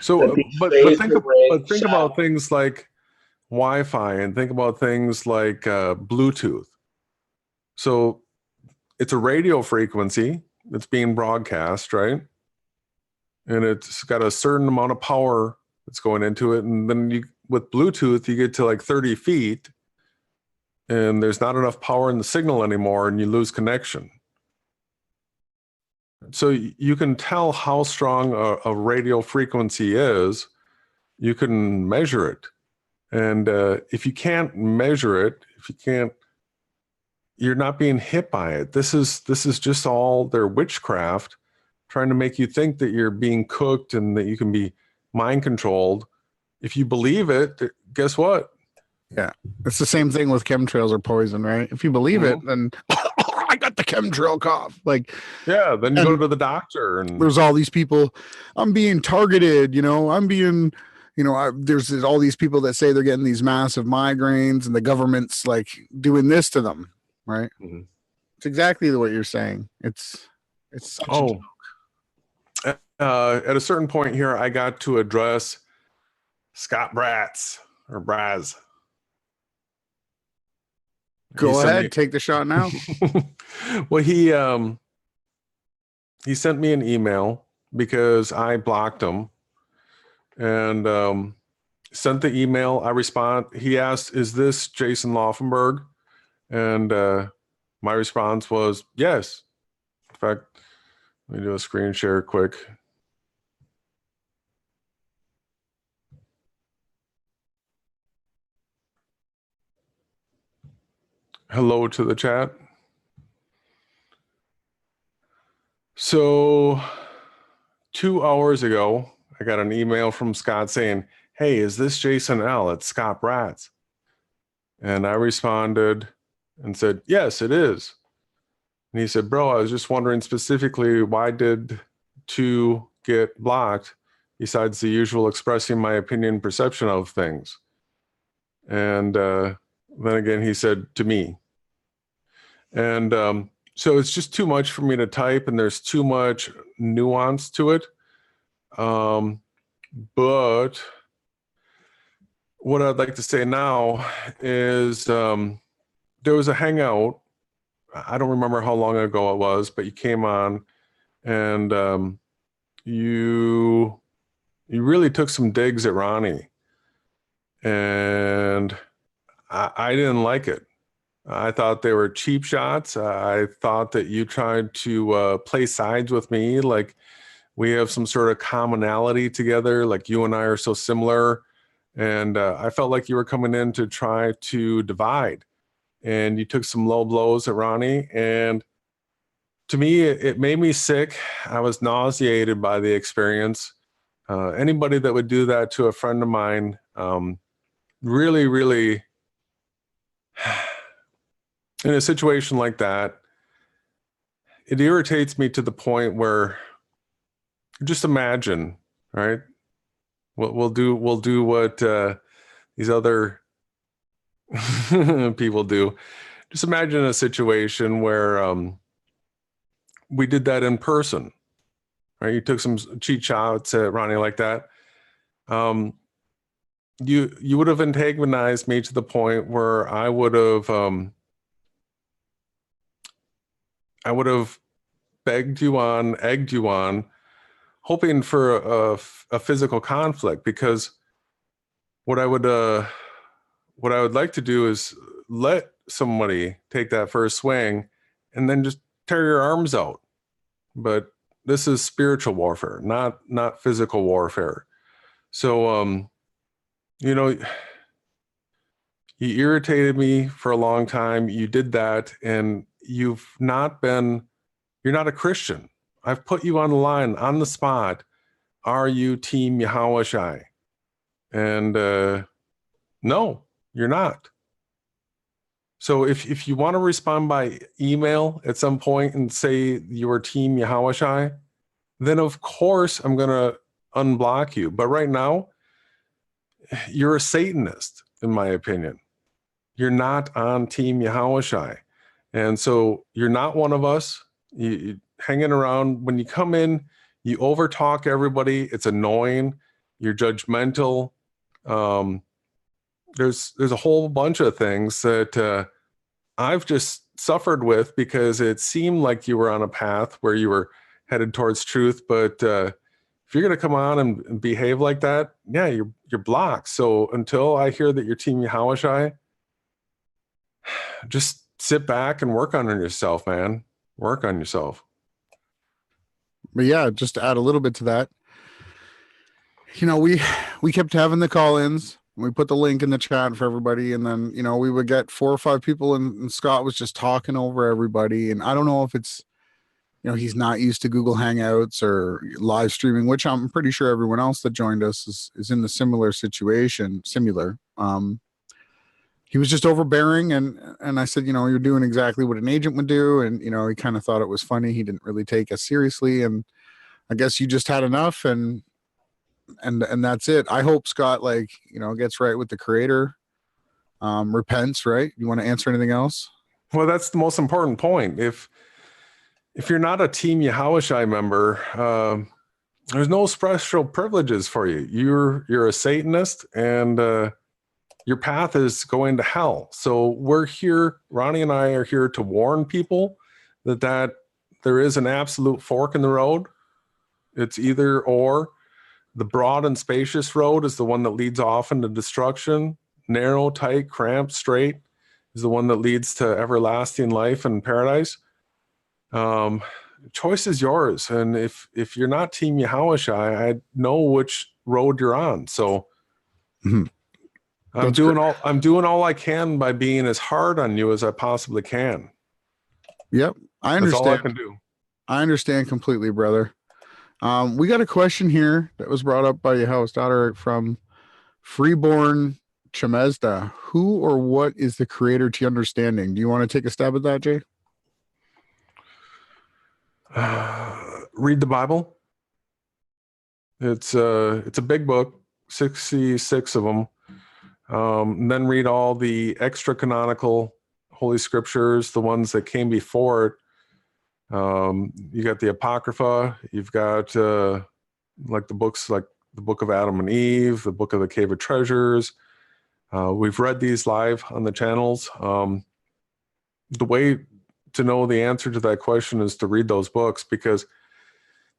So, but think phased about things like Wi-Fi, and think about things like Bluetooth. So it's a radio frequency that's being broadcast, right? And it's got a certain amount of power that's going into it. And then with Bluetooth, you get to like 30 feet and there's not enough power in the signal anymore and you lose connection. So you can tell how strong a radio frequency is. You can measure it. And if you can't measure it, you're not being hit by it. This is just all their witchcraft, trying to make you think that you're being cooked and that you can be mind controlled. If you believe it, guess what? Yeah, it's the same thing with chemtrails or poison, right? If you believe it, then I got the chemtrail cough. Like, yeah, then you go to the doctor, and there's all these people. I'm being targeted. I'm being. There's all these people that say they're getting these massive migraines, and the government's like doing this to them, right? Mm-hmm. It's exactly what you're saying. It's such a joke. At a certain point here, I got to address Scott Bratz or Braz. Go ahead, take the shot now. Well, he sent me an email because I blocked him, and sent the email. I respond. He asked, "Is this Jason Laufenberg?" And my response was, "Yes." In fact, let me do a screen share quick. Hello to the chat. So 2 hours ago, I got an email from Scott saying, "Hey, is this Jason L? It's Scott Bratz." And I responded and said, "Yes, it is." And he said, "Bro, I was just wondering specifically, why did 2 get blocked besides the usual expressing my opinion perception of things?" And then again, he said to me. And so it's just too much for me to type, and there's too much nuance to it. But what I'd like to say now is there was a hangout. I don't remember how long ago it was, but you came on and you really took some digs at Ronnie. And I didn't like it. I thought they were cheap shots. I thought that you tried to play sides with me, like we have some sort of commonality together, like you and I are so similar. And I felt like you were coming in to try to divide. And you took some low blows at Ronnie. And to me, it made me sick. I was nauseated by the experience. Anybody that would do that to a friend of mine, really, really, in a situation like that, it irritates me to the point where, just imagine, right? We'll do what these other people do. Just imagine a situation where we did that in person, right? You took some cheat shots at Ronnie like that. You would have antagonized me to the point where I would have egged you on, hoping for a physical conflict. Because what I would like to do is let somebody take that first swing and then just tear your arms out. But this is spiritual warfare, not physical warfare. So you irritated me for a long time. You did that, and you're not a Christian. I've put you on the line, on the spot. Are you Team Yahushai? And no, you're not. So if you want to respond by email at some point and say you're Team Yahushai, then of course I'm going to unblock you. But right now, you're a Satanist, in my opinion. You're not on Team Yahushai. And so you're not one of us. You hanging around. When you come in, you overtalk everybody. It's annoying. You're judgmental. There's a whole bunch of things that I've just suffered with because it seemed like you were on a path where you were headed towards truth. But if you're going to come on and behave like that, yeah, you're blocked. So until I hear that you're Team Yahushai, just sit back and work on yourself, man. Work on yourself. But yeah, just to add a little bit to that, you know, we kept having the call-ins. We put the link in the chat for everybody, and then, you know, we would get 4 or 5 people, and Scott was just talking over everybody. And I don't know if it's, you know, he's not used to Google Hangouts or live streaming, which I'm pretty sure everyone else that joined us is in the similar situation. He was just overbearing, and I said, you know, you're doing exactly what an agent would do. And, you know, he kind of thought it was funny. He didn't really take us seriously. And I guess you just had enough, and that's it. I hope Scott, like, you know, gets right with the Creator, repents, right? You want to answer anything else? Well, that's the most important point. If you're not a Team Yahushai member, there's no special privileges for you. You're a Satanist, and your path is going to hell. So we're here, Ronnie and I are here to warn people that there is an absolute fork in the road. It's either or. The broad and spacious road is the one that leads off into destruction. Narrow, tight, cramped, straight is the one that leads to everlasting life and paradise. Choice is yours. And if you're not Team Yahushai, I know which road you're on. So I'm doing all I can by being as hard on you as I possibly can. Yep. I understand. That's all I can do. I understand completely, brother. We got a question here that was brought up by your host daughter from Freeborn Chemezda. Who or what is the Creator to your understanding? Do you want to take a stab at that, Jay? Read the Bible. It's a big book, 66 of them. Then read all the extra canonical Holy Scriptures, the ones that came before it. You got the Apocrypha, you've got like the books like the Book of Adam and Eve, the Book of the Cave of Treasures. We've read these live on the channels. The way to know the answer to that question is to read those books, because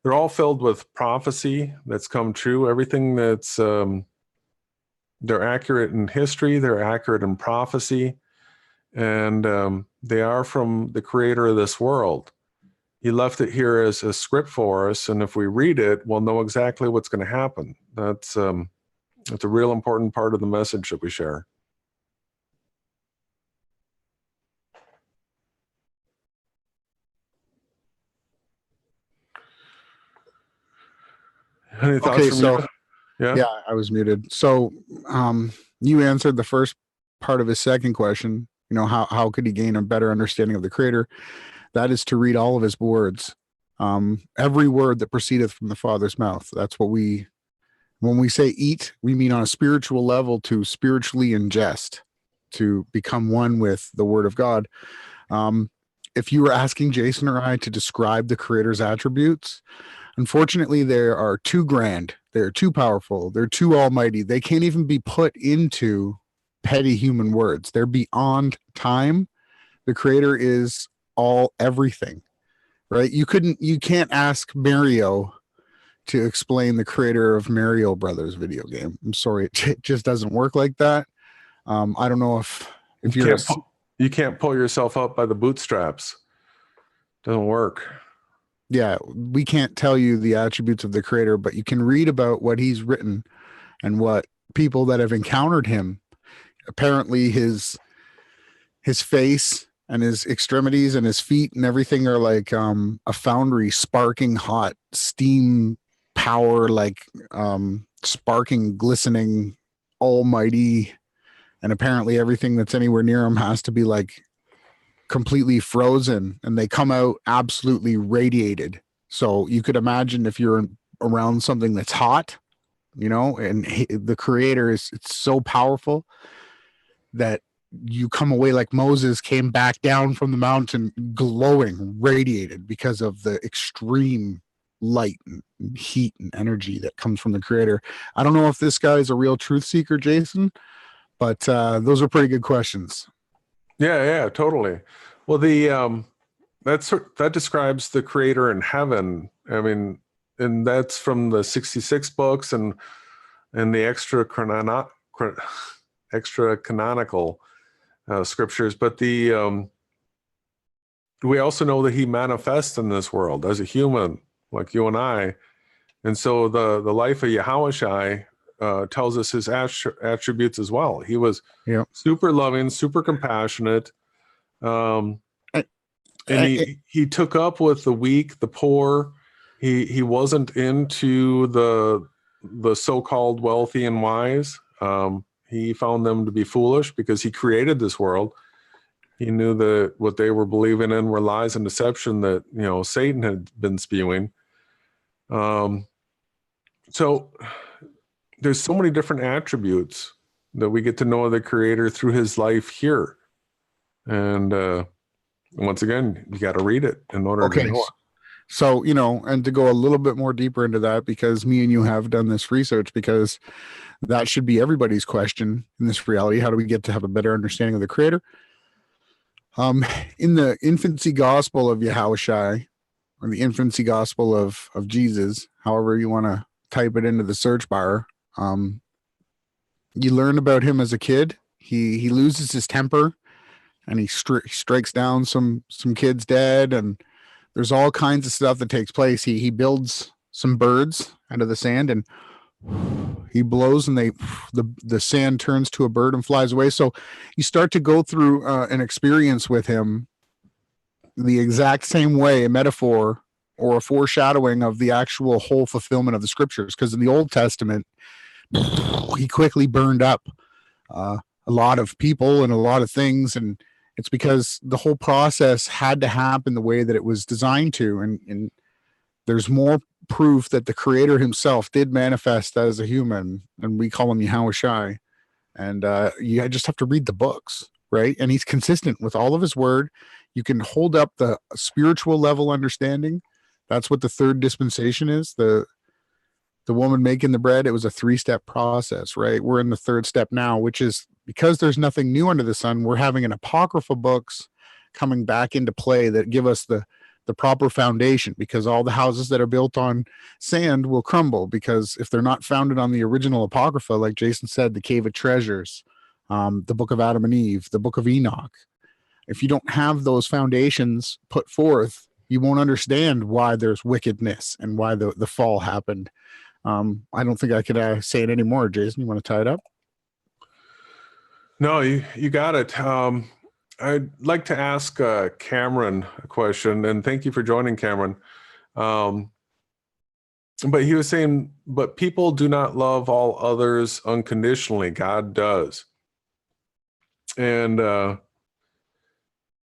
they're all filled with prophecy that's come true. Everything that's they're accurate in history, they're accurate in prophecy, and they are from the Creator of this world. He left it here as a script for us, and if we read it, we'll know exactly what's going to happen. That's a real important part of the message that we share. Any thoughts from you? Yeah, I was muted. So you answered the first part of his second question. You know, how could he gain a better understanding of the Creator? That is to read all of his words. Every word that proceedeth from the Father's mouth. That's what when we say eat, we mean on a spiritual level, to spiritually ingest, to become one with the Word of God. If you were asking Jason or I to describe the Creator's attributes, unfortunately, they are too grand. They're too powerful. They're too almighty. They can't even be put into petty human words. They're beyond time. The Creator is everything, right? You can't ask Mario to explain the Creator of Mario Brothers video game. I'm sorry, it just doesn't work like that. I don't know if you can't pull yourself up by the bootstraps. Doesn't work. Yeah, we can't tell you the attributes of the Creator, but you can read about what he's written and what people that have encountered him. Apparently his face and his extremities and his feet and everything are like a foundry, sparking hot steam power, like sparking, glistening, almighty. And apparently everything that's anywhere near him has to be like completely frozen, and they come out absolutely radiated. So you could imagine if you're around something that's hot, you know, and the Creator it's so powerful that you come away like Moses came back down from the mountain glowing, radiated because of the extreme light and heat and energy that comes from the creator. I don't know if this guy is a real truth seeker, Jason, but those are pretty good questions. Yeah, totally. Well, that describes the creator in heaven. I mean, and that's from the 66 books and the extra canonical scriptures. But we also know that he manifests in this world as a human, like you and I. And so the life of Yahushua tells us his attributes as well. He was super loving, super compassionate. And he took up with the weak, the poor. He wasn't into the so-called wealthy and wise. He found them to be foolish because he created this world. He knew that what they were believing in were lies and deception that, Satan had been spewing. So there's so many different attributes that we get to know the creator through his life here. And once again, you got to read it in order to know it. So, and to go a little bit more deeper into that, because me and you have done this research, because that should be everybody's question in this reality. How do we get to have a better understanding of the creator? In the infancy gospel of Yahushua, or the infancy gospel of Jesus, however you want to type it into the search bar, you learn about him as a kid. He loses his temper and he strikes down some kids dead, and there's all kinds of stuff that takes place. He builds some birds out of the sand, and he blows, and the sand turns to a bird and flies away. So you start to go through an experience with him the exact same way, a metaphor or a foreshadowing of the actual whole fulfillment of the scriptures. Because in the Old Testament, he quickly burned up a lot of people and a lot of things, and it's because the whole process had to happen the way that it was designed to. And there's more proof that the creator himself did manifest as a human, and we call him Yahushua. And you just have to read the books, right? And he's consistent with all of his word. You can hold up the spiritual level understanding. That's what the third dispensation is. The woman making the bread, it was a 3-step process, right? We're in the third step now, which is because there's nothing new under the sun. We're having an apocryphal books coming back into play that give us the proper foundation, because all the houses that are built on sand will crumble, because if they're not founded on the original apocrypha, like Jason said, the Cave of Treasures, the book of Adam and Eve, the book of Enoch, if you don't have those foundations put forth, you won't understand why there's wickedness and why the fall happened. I don't think I could say it anymore. Jason, you want to tie it up? No, you got it. I'd like to ask Cameron a question, and thank you for joining, Cameron. But he was saying, but people do not love all others unconditionally. God does. And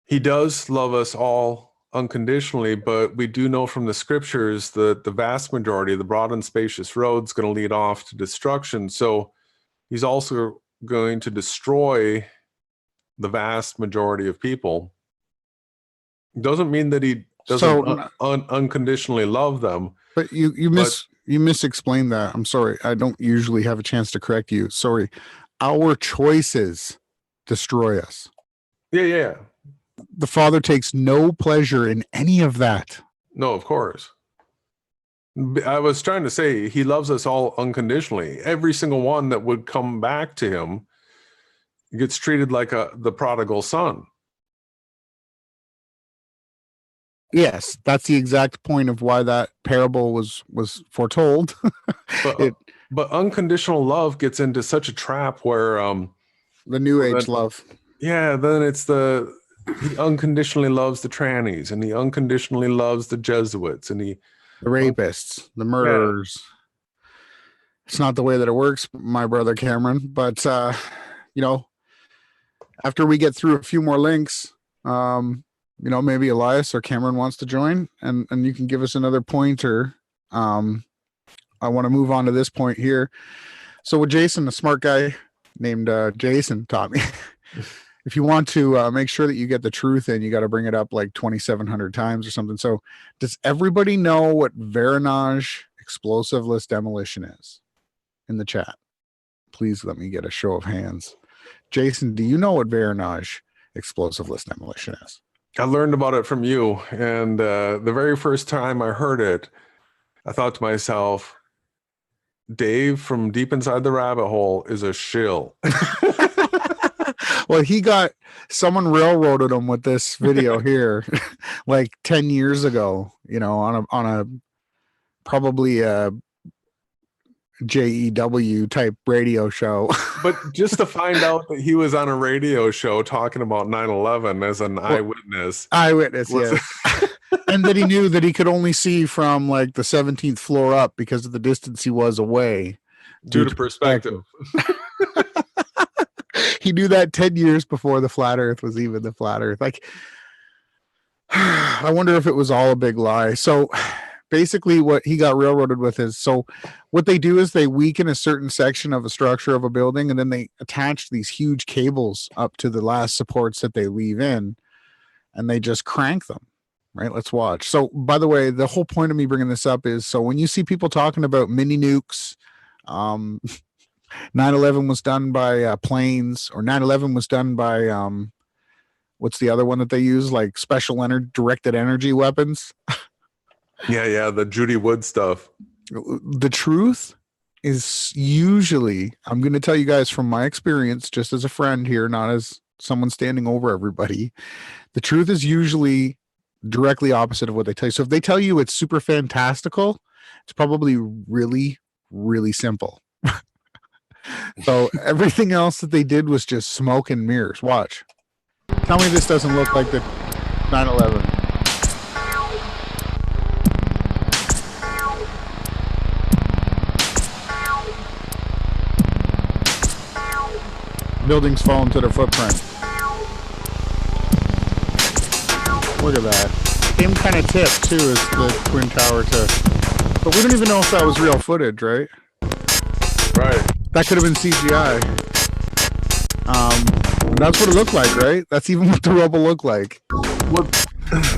he does love us all unconditionally, but we do know from the scriptures that the vast majority of the broad and spacious road is going to lead off to destruction. So he's also going to destroy the vast majority of people. Doesn't mean that he doesn't unconditionally love them. But you misexplained that. I'm sorry. I don't usually have a chance to correct you. Sorry. Our choices destroy us. Yeah. The Father takes no pleasure in any of that. No, of course. I was trying to say he loves us all unconditionally. Every single one that would come back to him gets treated like the prodigal son. Yes, that's the exact point of why that parable was foretold. But unconditional love gets into such a trap where the New Age love. Yeah, then it's he unconditionally loves the trannies, and he unconditionally loves the Jesuits, and the rapists, the murderers. Yeah. It's not the way that it works, my brother Cameron. But after we get through a few more links, maybe Elias or Cameron wants to join, and you can give us another pointer. I want to move on to this point here. So what Jason, a smart guy named Jason, taught me if you want to make sure that you get the truth in, you got to bring it up like 2,700 times or something. So does everybody know what Varanage explosiveless demolition is in the chat? Please let me get a show of hands. Jason, do you know what Varanage explosiveless demolition is? I learned about it from you. And the very first time I heard it, I thought to myself, Dave from Deep Inside the Rabbit Hole is a shill. Well, someone railroaded him with this video here like 10 years ago, you know, on a probably a JEW type radio show. But just to find out that he was on a radio show talking about 9/11 as an eyewitness. Yes. And that he knew that he could only see from like the 17th floor up because of the distance he was away. Due to perspective. He knew that 10 years before the flat earth was even the flat earth. Like, I wonder if it was all a big lie. So basically what he got railroaded with is, so what they do is they weaken a certain section of a structure of a building, and then they attach these huge cables up to the last supports that they leave in, and they just crank them. Right, let's watch. So, by the way, the whole point of me bringing this up is, so when you see people talking about mini nukes, 9/11 was done by planes, or 9/11 was done by what's the other one that they use, like special directed energy weapons? Yeah, the Judy Wood stuff. The truth is usually, I'm going to tell you guys from my experience, just as a friend here, not as someone standing over everybody, the truth is usually directly opposite of what they tell you. So if they tell you it's super fantastical, it's probably really, really simple. So everything else that they did was just smoke and mirrors. Watch. Tell me this doesn't look like the 9/11. Buildings fall into their footprint. Look at that. Same kind of tip too as the Twin Tower tip. But we don't even know if that was real footage, right? Right. That could have been CGI. That's what it looked like, right? That's even what the rubble looked like. Well,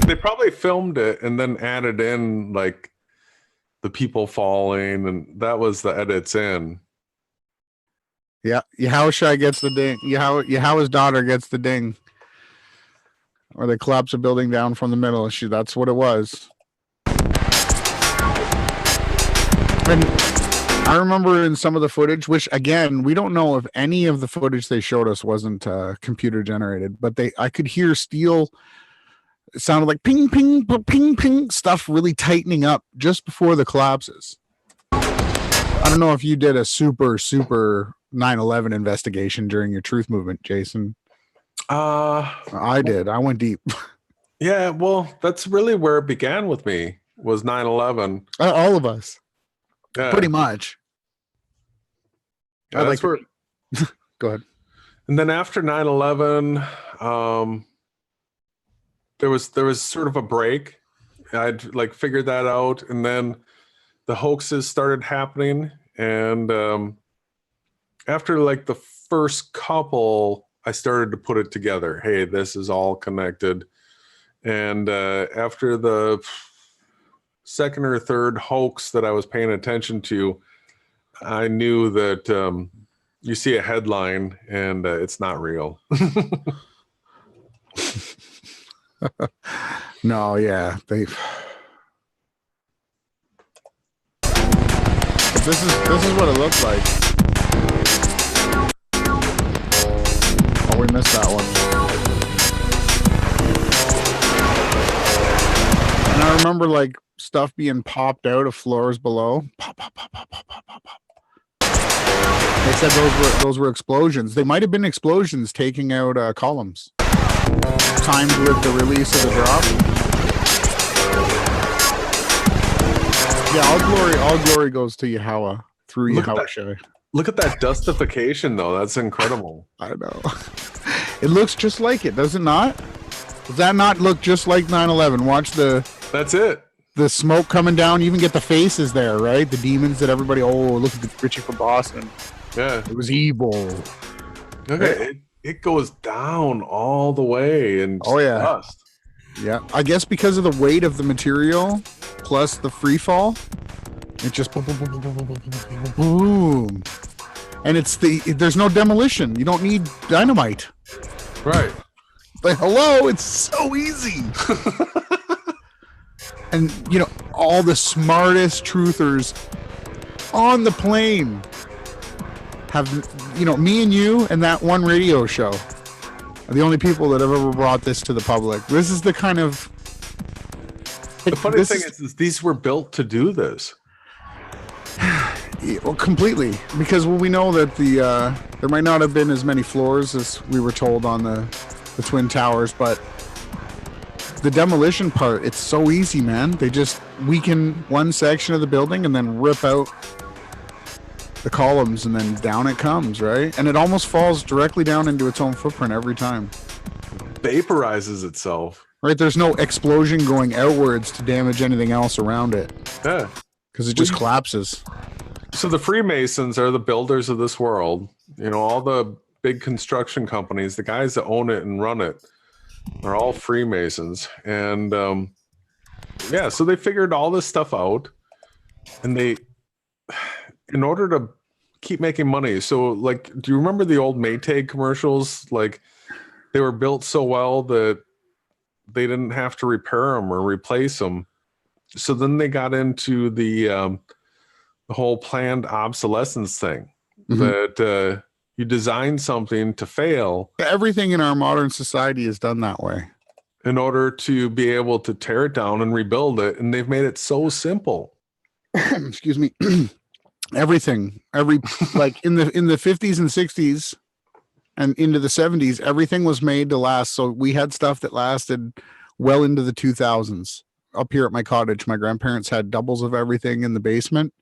they probably filmed it and then added in like the people falling, and that was the edits in. Yeah, Yahushua gets the ding. Yahweh's daughter gets the ding. Or they collapse a building down from the middle. That's what it was. And I remember in some of the footage, which again, we don't know if any of the footage they showed us wasn't computer generated, but I could hear steel. It sounded like ping, ping, ping, ping, stuff really tightening up just before the collapses. I don't know if you did a super 9/11 investigation during your truth movement, Jason. I did. I went deep. Yeah, well, that's really where it began with me, was 9/11. All of us. Yeah. Pretty much. Yeah, that's where... Go ahead. And then after 9/11, there was sort of a break. I'd like figured that out, and then the hoaxes started happening. And after like the first couple, I started to put it together. Hey, this is all connected. And after the second or third hoax that I was paying attention to, I knew that you see a headline and it's not real. No, yeah, this is what it looks like. Oh, we missed that one. And I remember like stuff being popped out of floors below. Pop, pop, pop, pop, pop, pop, pop, pop. They said those were explosions. They might have been explosions taking out columns. Timed with the release of the drop. Yeah, all glory goes to Yahweh through Yahweh. Look at that dustification, though. That's incredible. I know. It looks just like it, does it not? Does that not look just like 9/11? Watch That's it. The smoke coming down. You even get the faces there, right? The demons that everybody. Oh, look at Richie from Boston. Yeah, it was evil. Okay, it goes down all the way and Oh, yeah. dust. Yeah, I guess because of the weight of the material plus the free fall, it just boom, boom, boom, boom, boom, boom, boom, boom. And there's no demolition. You don't need dynamite. Right. Like, hello, it's so easy. And, you know, all the smartest truthers on the plane have, you know, me and you and that one radio show are the only people that have ever brought this to the public. This is the kind of... The funny thing is these were built to do this. Well, completely. Because we know that there might not have been as many floors as we were told on the Twin Towers, but the demolition part, it's so easy, man. They just weaken one section of the building and then rip out the columns, and then down it comes, right? And it almost falls directly down into its own footprint every time. Vaporizes itself. Right? There's no explosion going outwards to damage anything else around it. Yeah. Because it just collapses. So the Freemasons are the builders of this world. You know, all the big construction companies, the guys that own it and run it, are all Freemasons. And yeah, so they figured all this stuff out, and they, in order to keep making money. So, like, do you remember the old Maytag commercials? Like, they were built so well that they didn't have to repair them or replace them. So then they got into the whole planned obsolescence thing, that you design something to fail. Everything in our modern society is done that way. In order to be able to tear it down and rebuild it. And they've made it so simple. Excuse me. Everything, like in the 50s and 60s and into the 70s, everything was made to last. So we had stuff that lasted well into the 2000s. Up here at my cottage, my grandparents had doubles of everything in the basement,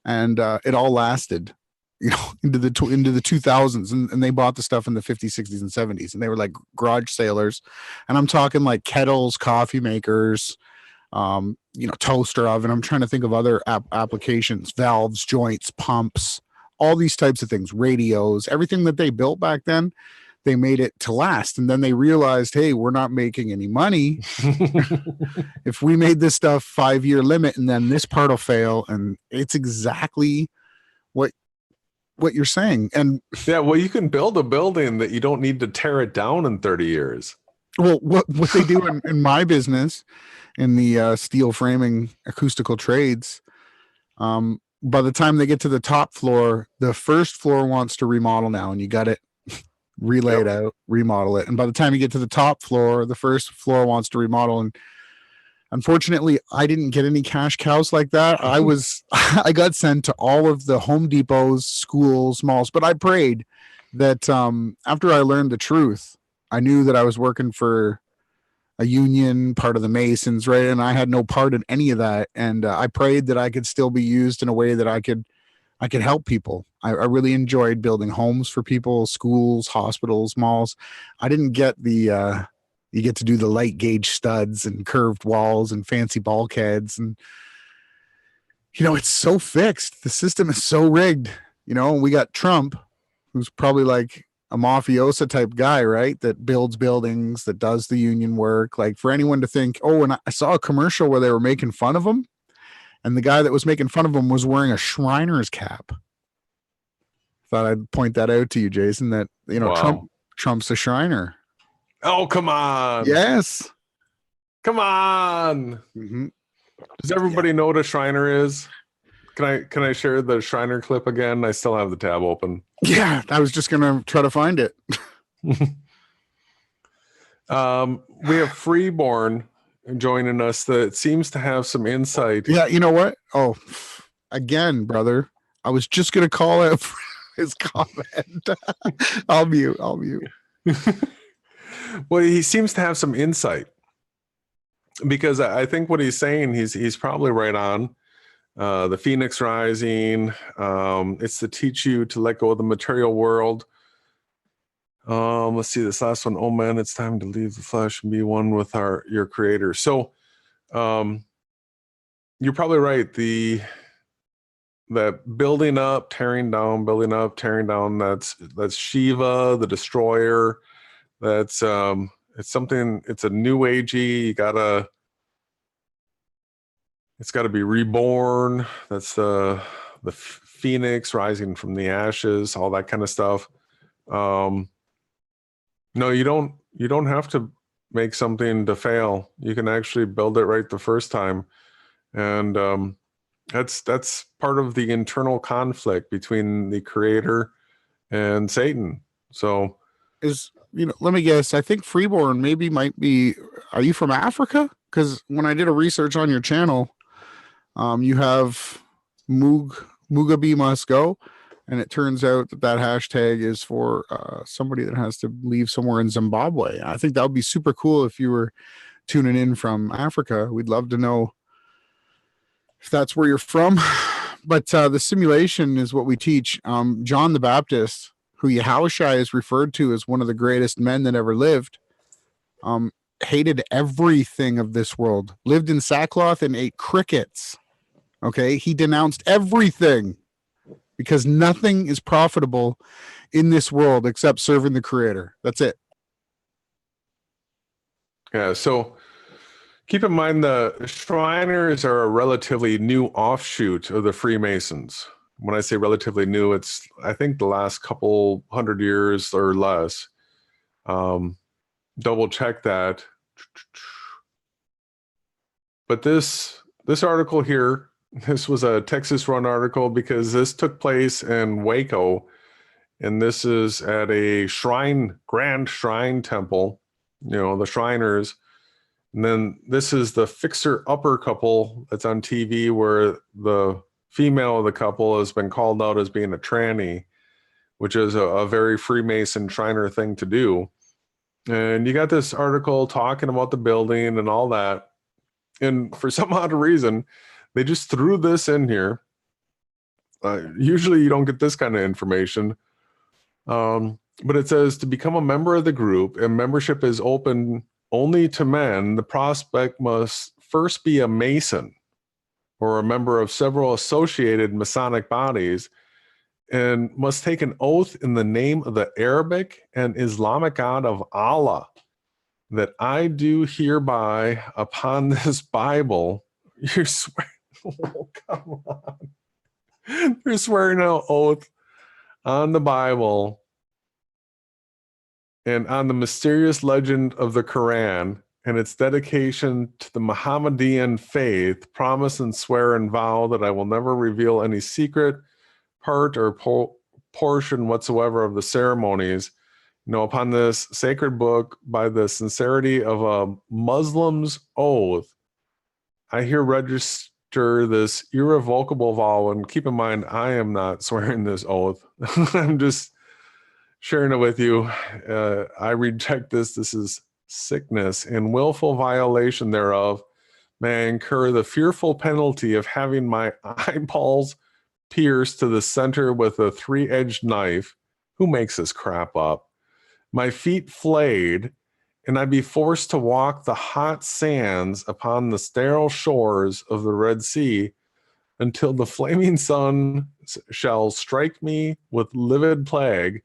and it all lasted, you know, into the 2000s. And they bought the stuff in the 50s, 60s, and 70s, and they were like garage sailors. And I'm talking like kettles, coffee makers, you know, toaster oven. I'm trying to think of other applications, valves, joints, pumps, all these types of things, radios, everything that they built back then, they made it to last. And then they realized, hey, we're not making any money if we made this stuff 5-year limit, and then this part will fail. And it's exactly what you're saying. And yeah, well, you can build a building that you don't need to tear it down in 30 years. Well, what they do in my business, in the steel framing acoustical trades, by the time they get to the top floor, the first floor wants to remodel now, and you got it relay it out, remodel it. And by the time you get to the top floor, the first floor wants to remodel. And unfortunately, I didn't get any cash cows like that. I got sent to all of the Home Depots, schools, malls, but I prayed that after I learned the truth, I knew that I was working for a union, part of the Masons, right? And I had no part in any of that. And I prayed that I could still be used in a way that I could help people. I really enjoyed building homes for people, schools, hospitals, malls. I didn't get the, you get to do the light gauge studs and curved walls and fancy bulkheads. And, you know, it's so fixed. The system is so rigged. You know, we got Trump, who's probably like a mafiosa type guy, right? That builds buildings, that does the union work. Like, for anyone to think, oh, and I saw a commercial where they were making fun of him, and the guy that was making fun of him was wearing a Shriner's cap. Thought I'd point that out to you, Jason, that, you know, Wow. Trump's a Shriner. Oh, come on. Yes. Come on. Mm-hmm. Does everybody know what a Shriner is? Can I share the Shriner clip again? I still have the tab open. Yeah, I was just gonna try to find it. We have Freeborn joining us that seems to have some insight. Yeah, you know what? Oh, again, brother, I was just gonna call out his comment. I'll mute. Well, he seems to have some insight, because I think what he's saying, he's probably right on. The Phoenix Rising, it's to teach you to let go of the material world. Let's see this last one. Oh man, it's time to leave the flesh and be one with your creator. So you're probably right. The that building up, tearing down, building up, tearing down. That's Shiva, the destroyer. That's it's something. It's a new agey. It's got to be reborn. That's the phoenix rising from the ashes. All that kind of stuff. No, you don't have to make something to fail. You can actually build it right the first time, and that's part of the internal conflict between the creator and Satan. So let me guess, I think freeborn might be, are you from Africa? Because when I did a research on your channel, you have Mugabe must go, and it turns out that hashtag is for somebody that has to leave somewhere in Zimbabwe. I think that would be super cool if you were tuning in from Africa. We'd love to know if that's where you're from. But the simulation is what we teach. John the Baptist, who Yahushua is referred to as one of the greatest men that ever lived, hated everything of this world, lived in sackcloth and ate crickets. Okay, he denounced everything because nothing is profitable in this world except serving the creator. That's it. Yeah, so keep in mind the Shriners are a relatively new offshoot of the Freemasons. When I say relatively new, it's, I think, the last couple 100 years or less. Double check that. But this article here, this was a Texas Run article because this took place in Waco, and this is at a grand shrine temple, the Shriners. And then this is the fixer-upper couple that's on TV, where the female of the couple has been called out as being a tranny, which is a very Freemason Shriner thing to do. And you got this article talking about the building and all that. And for some odd reason, they just threw this in here. Usually you don't get this kind of information. But it says, to become a member of the group, and membership is open only to men, the prospect must first be a Mason or a member of several associated Masonic bodies, and must take an oath in the name of the Arabic and Islamic God of Allah, that I do hereby upon this Bible. You're swearing. Oh, come on. You're swearing an oath on the Bible and on the mysterious legend of the Quran and its dedication to the Mohammedan faith, promise and swear and vow that I will never reveal any secret, part, or portion whatsoever of the ceremonies, upon this sacred book, by the sincerity of a Muslim's oath, I here register this irrevocable vow. And keep in mind, I am not swearing this oath. I'm just sharing it with you. I reject this. This is sickness, and willful violation thereof may incur the fearful penalty of having my eyeballs pierced to the center with a 3-edged knife. Who makes this crap up? My feet flayed, and I be forced to walk the hot sands upon the sterile shores of the Red Sea until the flaming sun shall strike me with livid plague.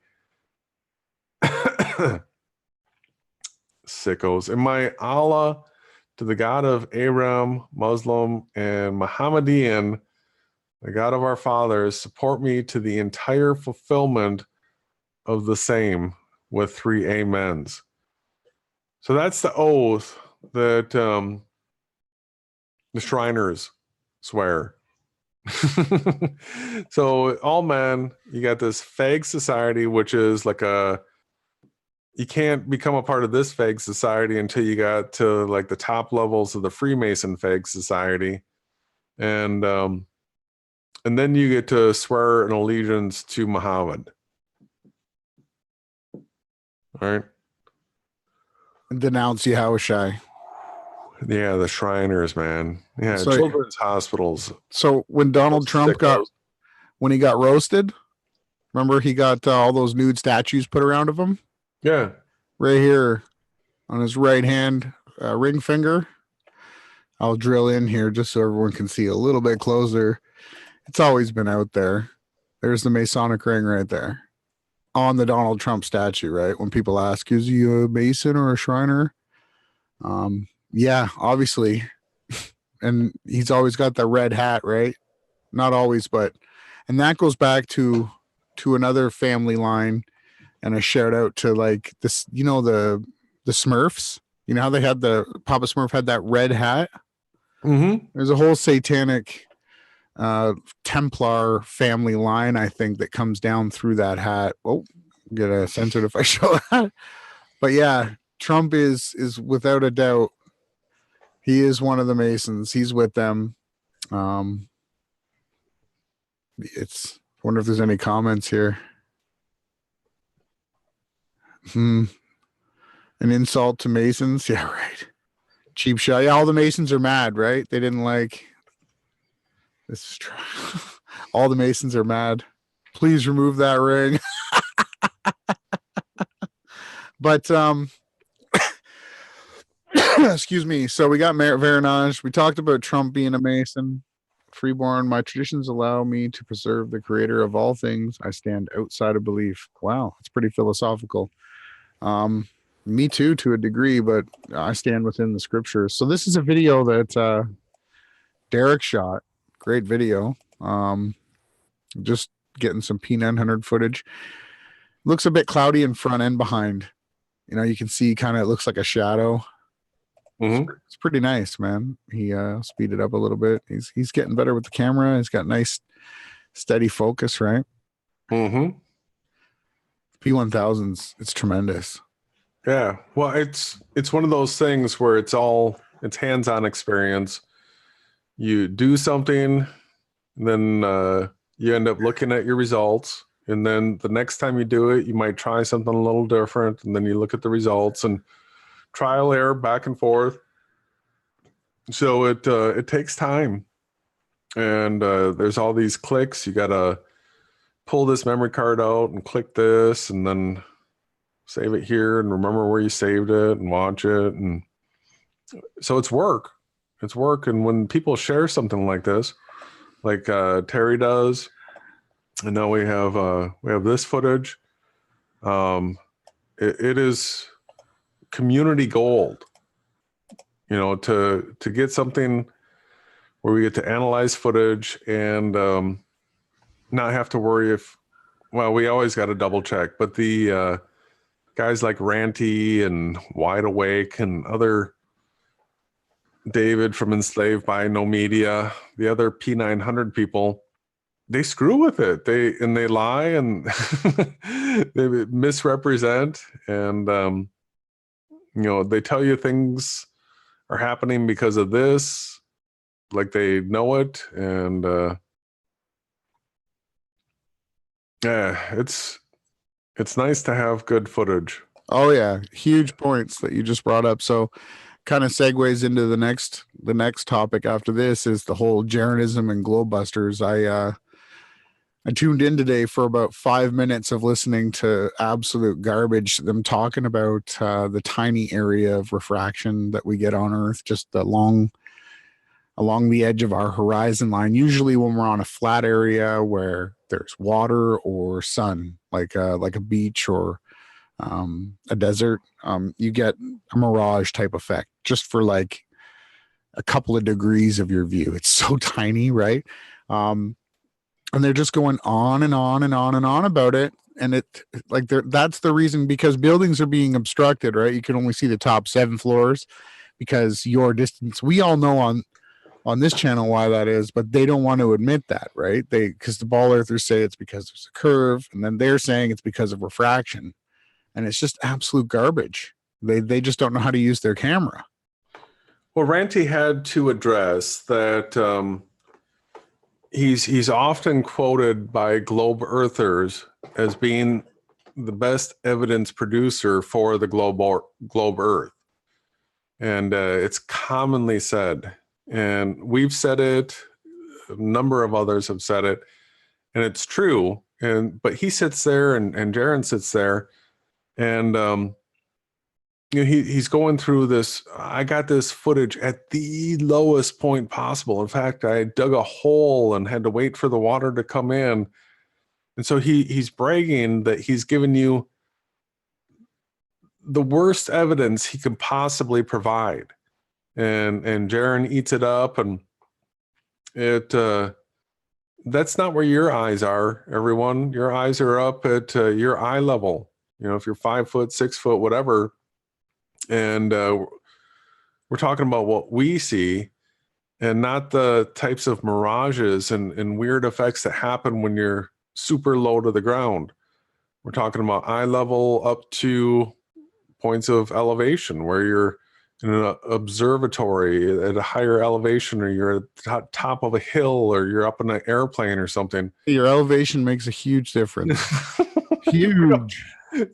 Sickos. And my Allah, to the God of Aram, Muslim, and Mohammedan, the God of our fathers, support me to the entire fulfillment of the same, with 3 amens. So that's the oath that the Shriners swear. So all men, you got this fag society, which is like you can't become a part of this fag society until you got to like the top levels of the Freemason fag society. And then you get to swear an allegiance to Muhammad. All right. And denounce Yahushua. Yeah, the Shriners, man. Yeah, So- children's hospitals. So when Donald Trump when he got roasted, remember he got all those nude statues put around of him? Yeah. Right here on his right hand ring finger. I'll drill in here just so everyone can see a little bit closer. It's always been out there. There's the Masonic ring right there on the Donald Trump statue, right? When people ask, is he a Mason or a Shriner? Yeah, obviously. And he's always got the red hat, right? Not always, but, and that goes back to another family line, and a shout out to like this, you know, the Smurfs, you know how they had Papa Smurf had that red hat. Mm-hmm. There's a whole satanic Templar family line, I think, that comes down through that hat. Oh, get a censored if I show that. But yeah, Trump is without a doubt, he is one of the Masons. He's with them. It's, I wonder if there's any comments here. An insult to Masons. Yeah, right. Cheap shot. Yeah, all the Masons are mad, right? They didn't like this. Is true. All the Masons are mad. Please remove that ring. But excuse me. So we got Veronage. We talked about Trump being a Mason. Freeborn, my traditions allow me to preserve the creator of all things. I stand outside of belief. Wow, it's pretty philosophical. Me too, to a degree, but I stand within the scriptures. So this is a video that Derek shot. Great video. Just getting some P900 footage. Looks a bit cloudy in front and behind. You know, you can see kind of, it looks like a shadow. It's pretty nice, man. He speeded up a little bit. He's getting better with the camera. He's got nice steady focus, right? P1000s, it's tremendous. Yeah. Well, it's one of those things where it's hands-on experience. You do something, and then you end up looking at your results, and then the next time you do it, you might try something a little different, and then you look at the results, and trial error back and forth. So it takes time, and there's all these clicks. You gotta pull this memory card out and click this, and then save it here and remember where you saved it and watch it. And so it's work. And when people share something like this, like Terry does, and now we have this footage, it is community gold, you know, to get something where we get to analyze footage and not have to worry if, well, we always got to double check, but the guys like Ranty and Wide Awake and other David from Enslaved by No Media, the other P900 people, they screw with it. They lie and they misrepresent, and you know, they tell you things are happening because of this, like they know it. And yeah, it's nice to have good footage. Oh yeah, huge points that you just brought up. So kind of segues into the next topic after this is the whole Jeranism and Globebusters. I tuned in today for about 5 minutes of listening to absolute garbage, them talking about the tiny area of refraction that we get on Earth, just along the edge of our horizon line. Usually when we're on a flat area where there's water or sun, like a beach or a desert, you get a mirage type effect just for like a couple of degrees of your view. It's so tiny, right? And they're just going on and on and on and on about it. And it, like, that's the reason, because buildings are being obstructed, right? You can only see the top 7 floors because your distance. We all know on this channel why that is, but they don't want to admit that, right? Because the ball earthers say it's because there's a curve, and then they're saying it's because of refraction, and it's just absolute garbage. They just don't know how to use their camera. Well, Ranty had to address that. He's often quoted by globe earthers as being the best evidence producer for the globe Earth, and it's commonly said, and we've said it. A number of others have said it, and it's true. But he sits there, and Jaron sits there, and he's going through this. I got this footage at the lowest point possible. In fact, I dug a hole and had to wait for the water to come in. And so he's bragging that he's given you the worst evidence he could possibly provide. And Jaron eats it up, and that's not where your eyes are, everyone. Your eyes are up at your eye level. If you're 5 foot, 6 foot, whatever. And we're talking about what we see, and not the types of mirages and weird effects that happen when you're super low to the ground. We're talking about eye level up to points of elevation where you're in an observatory at a higher elevation, or you're at the top of a hill, or you're up in an airplane or something. Your elevation makes a huge difference. Huge.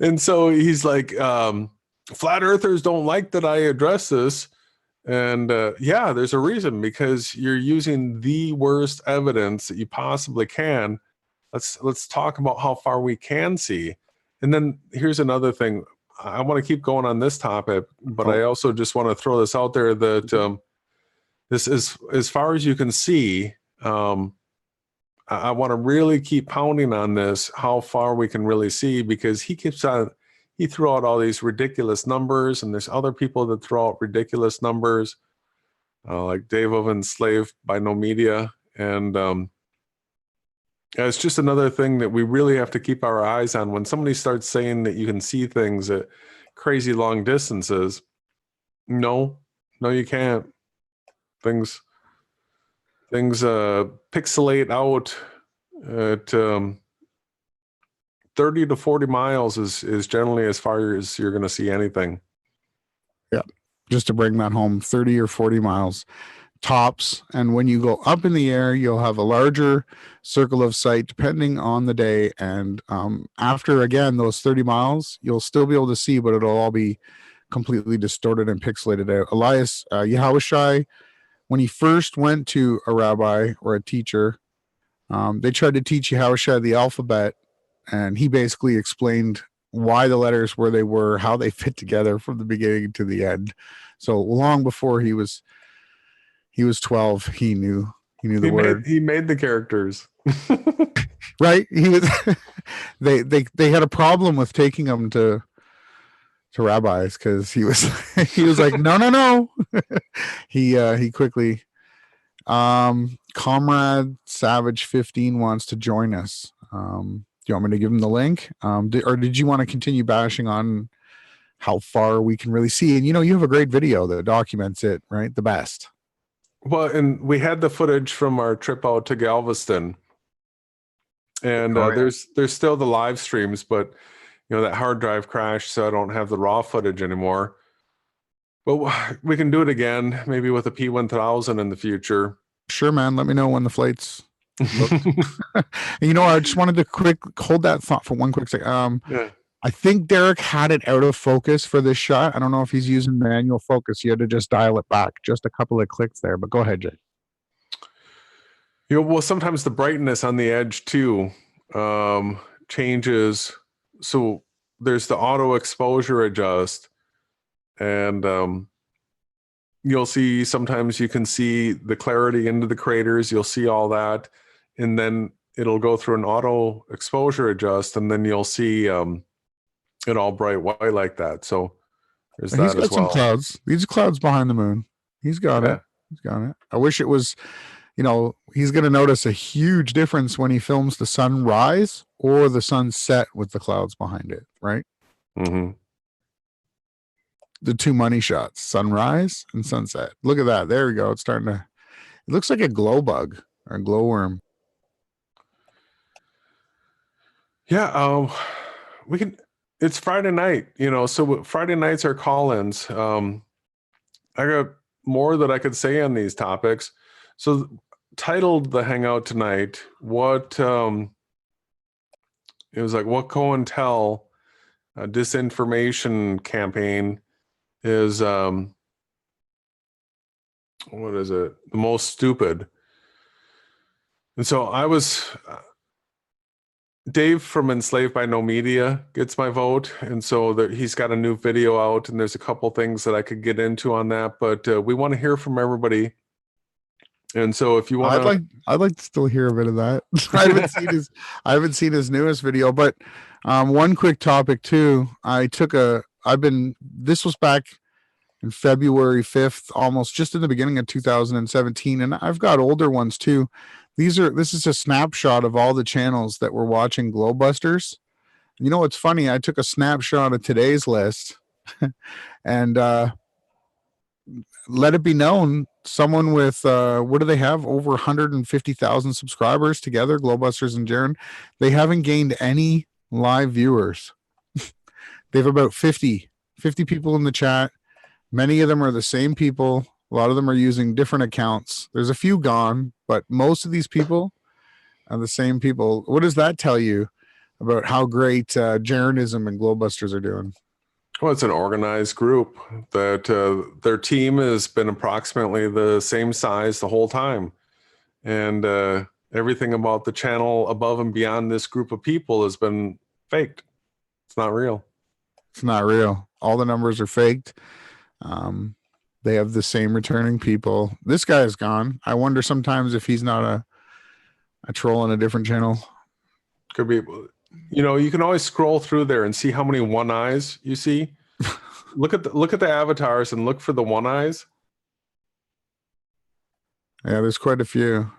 And so he's like, flat earthers don't like that I address this. And yeah, there's a reason, because you're using the worst evidence that you possibly can. Let's talk about how far we can see. And then here's another thing. I want to keep going on this topic, but I also just want to throw this out there that this is, as far as you can see, I want to really keep pounding on this, how far we can really see, because he threw out all these ridiculous numbers, and there's other people that throw out ridiculous numbers, like Dave of Enslaved by No Media. And it's just another thing that we really have to keep our eyes on. When somebody starts saying that you can see things at crazy long distances, no, you can't. Things pixelate out at 30 to 40 miles is generally as far as you're going to see anything. Yeah, just to bring that home, 30 or 40 miles tops. And when you go up in the air, you'll have a larger circle of sight depending on the day. And after, again, those 30 miles, you'll still be able to see, but it'll all be completely distorted and pixelated out. Elias Yahushai, when he first went to a rabbi or a teacher, they tried to teach Yahushai the alphabet, and he basically explained why the letters where they were, how they fit together from the beginning to the end. So long before he was 12, he knew the word. He made the characters. Right? He was they had a problem with taking him to rabbis, because he was like, no. he quickly Comrade Savage 15 wants to join us. Do you want me to give him the link? Or did you want to continue bashing on how far we can really see? And you have a great video that documents it, right? The best. Well, and we had the footage from our trip out to Galveston, and there's still the live streams, but that hard drive crashed, so I don't have the raw footage anymore. But we can do it again, maybe with a P1000 in the future. Sure, man. Let me know when the flights looked. I just wanted to hold that thought for one quick second. Yeah. I think Derek had it out of focus for this shot. I don't know if he's using manual focus. You had to just dial it back, just a couple of clicks there, but go ahead, Jay. Well, sometimes the brightness on the edge too changes. So there's the auto exposure adjust, and you'll see, sometimes you can see the clarity into the craters. You'll see all that, and then it'll go through an auto exposure adjust, and then you'll see it all bright white like that. So there's that as well. He's got some clouds. These clouds behind the moon. He's got it. He's got it. I wish it was, he's going to notice a huge difference when he films the sunrise or the sunset with the clouds behind it, right? Mm-hmm. The two money shots, sunrise and sunset. Look at that. There we go. It's starting to, it looks like a glow bug or a glowworm. Yeah. We can, it's Friday night, so Friday nights are call-ins. I got more that I could say on these topics. So titled the Hangout tonight, what, it was like, what COINTEL disinformation campaign is, what is it? The most stupid. And so I was, Dave from Enslaved by No Media gets my vote, and so he's got a new video out, and there's a couple things that I could get into on that, but we want to hear from everybody. And so if you want to, I'd like to still hear a bit of that. I haven't seen his newest video, but one quick topic too. This was back in February 5th, almost just in the beginning of 2017. And I've got older ones too. This is a snapshot of all the channels that were watching Glowbusters. You know what's funny? I took a snapshot of today's list and let it be known, someone with what do they have? Over 150,000 subscribers together, Glowbusters and Jaren. They haven't gained any live viewers. They have about 50 people in the chat. Many of them are the same people. A lot of them are using different accounts. There's a few gone, but most of these people are the same people. What does that tell you about how great Jarenism and Glowbusters are doing? Well, it's an organized group that their team has been approximately the same size the whole time. And everything about the channel above and beyond this group of people has been faked. It's not real. It's not real. All the numbers are faked. They have the same returning people. This guy is gone. I wonder sometimes if he's not a troll on a different channel. Could be. You know, you can always scroll through there and see how many one eyes you see. Look at the avatars and look for the one eyes. Yeah, there's quite a few.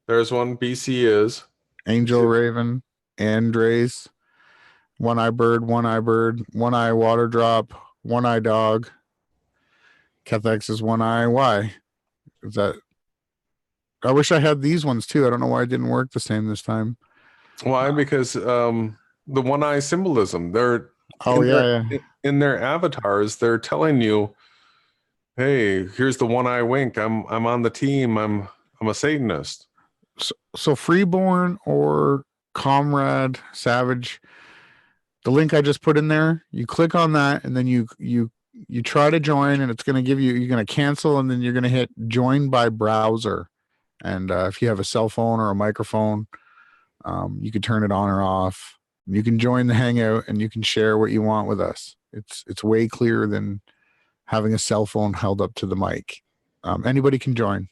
There's one. BC is Angel Raven, Andres, One Eye Bird, One Eye Water Drop, One Eye Dog. Kethex is One Eye. Why? Is that? I wish I had these ones too. I don't know why it didn't work the same this time. Why? Because the one eye symbolism. They're in their avatars. They're telling you, "Hey, here's the one eye wink. I'm on the team. I'm a Satanist." So Freeborn or Comrade Savage, the link I just put in there. You click on that, and then you try to join, and it's going to give you. You're going to cancel, and then you're going to hit join by browser. And if you have a cell phone or a microphone, you can turn it on or off. You can join the Hangout and you can share what you want with us. It's way clearer than having a cell phone held up to the mic. Anybody can join.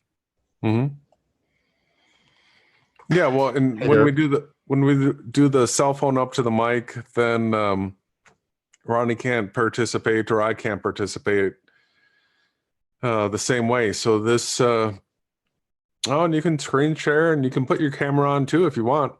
Mm-hmm. Yeah, well, and when we do the cell phone up to the mic, then Ronnie can't participate or I can't participate the same way. So this, and you can screen share and you can put your camera on too if you want.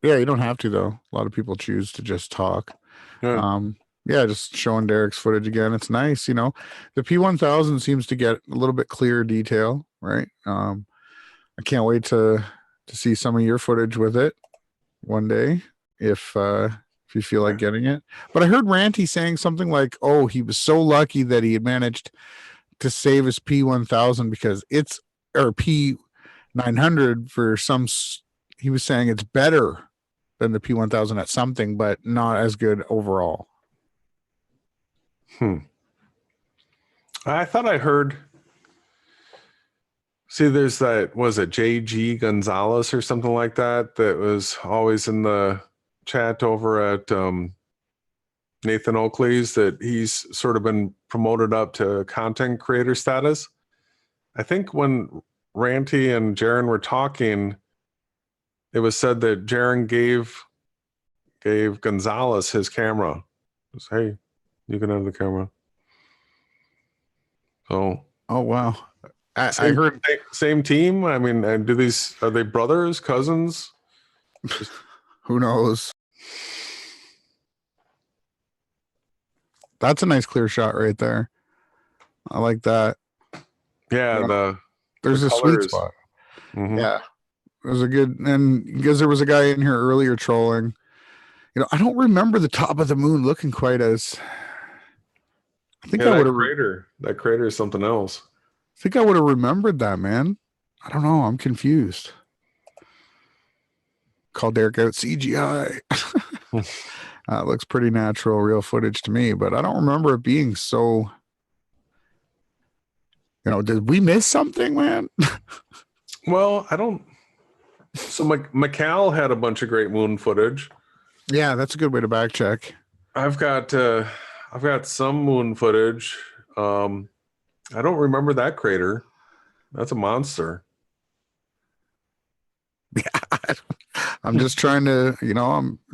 Yeah, you don't have to though. A lot of people choose to just talk. Yeah, just showing Derek's footage again. It's nice, you know. The P1000 seems to get a little bit clearer detail, right? I can't wait to see some of your footage with it one day if you feel like getting it. But I heard Ranty saying something like, "Oh, he was so lucky that he had managed to save his P1000 because it's or P900 for some." He was saying it's better than the P1000 at something, but not as good overall. I thought I heard. See, there's that, was it JG Gonzalez or something like that was always in the chat over at Nathan Oakley's, that he's sort of been promoted up to content creator status. I think when Ranty and Jaren were talking, it was said that Jaren gave Gonzalez his camera. It was, hey, you can have the camera. So, oh wow, I heard same team. I mean, and are they brothers, cousins? Who knows? That's a nice clear shot right there. I like that. Yeah, you know, there's a sweet spot. Mm-hmm. Yeah, there's a good, and because there was a guy in here earlier trolling. You know, I don't remember the top of the moon looking quite as. I think I would have. That crater is something else. I think I would have remembered that, man. I don't know. I'm confused. Call Derek out CGI. It looks pretty natural, real footage to me, but I don't remember it being so. You know, did we miss something, man? Well, I don't. So McCall had a bunch of great moon footage. Yeah, that's a good way to back check. I've got some moon footage. I don't remember that crater. That's a monster. Yeah, I'm just trying to,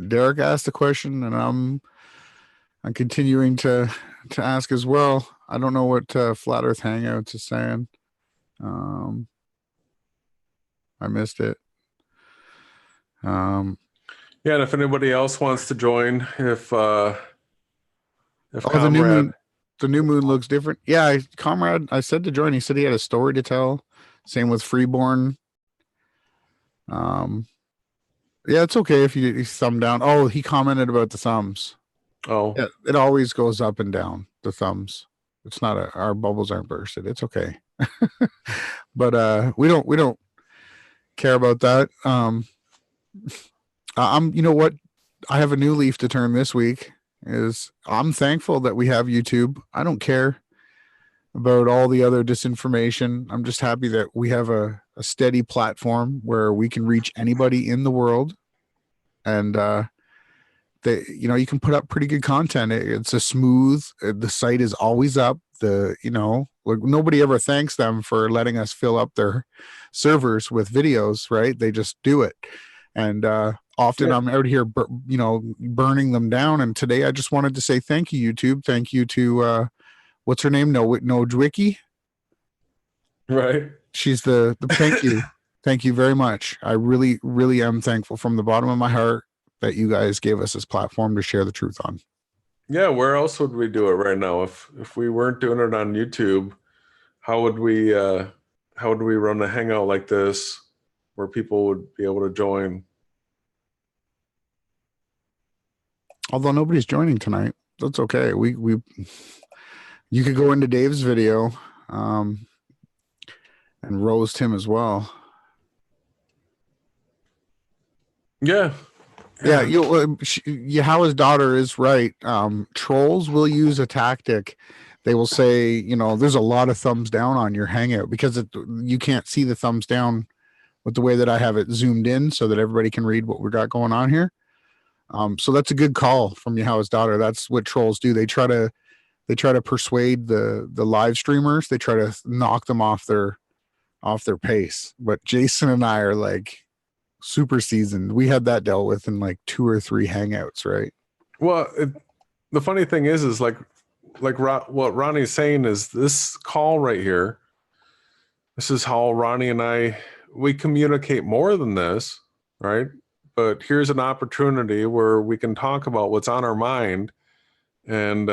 Derek asked the question, and I'm continuing to ask as well. I don't know what Flat Earth Hangouts is saying. I missed it. Yeah, and if anybody else wants to join, if Comrade, the new moon looks different. Yeah, Comrade, I said to join. He said he had a story to tell. Same with Freeborn. Yeah, it's okay if you thumb down. Oh, he commented about the thumbs. Oh, yeah, it always goes up and down, the thumbs. It's not our bubbles aren't bursted. It's okay. But we don't care about that. You know what? I have a new leaf to turn this week. I'm thankful that we have YouTube. I don't care about all the other disinformation. I'm just happy that we have a steady platform where we can reach anybody in the world, and you can put up pretty good content. It's a smooth. The site is always up. Nobody ever thanks them for letting us fill up their servers with videos, right? They just do it, and often I'm out here, burning them down. And today I just wanted to say thank you, YouTube. Thank you to what's her name? No Dwicky. Right. She's the thank you. Thank you very much. I really, really am thankful from the bottom of my heart that you guys gave us this platform to share the truth on. Yeah, where else would we do it right now? If we weren't doing it on YouTube, how would we run a hangout like this where people would be able to join? Although nobody's joining tonight, that's okay. You could go into Dave's video and roast him as well. Yeah. Yahweh's daughter is right. Trolls will use a tactic. They will say, there's a lot of thumbs down on your hangout because you can't see the thumbs down with the way that I have it zoomed in so that everybody can read what we got going on here. So that's a good call from Yahweh's daughter. That's what trolls do. They try to persuade the live streamers. They try to knock them off their pace. But Jason and I are like super seasoned. We had that dealt with in like 2 or 3 hangouts, right? Well, the funny thing is like what Ronnie's saying is this call right here. This is how Ronnie and we communicate more than this, right? But here's an opportunity where we can talk about what's on our mind. And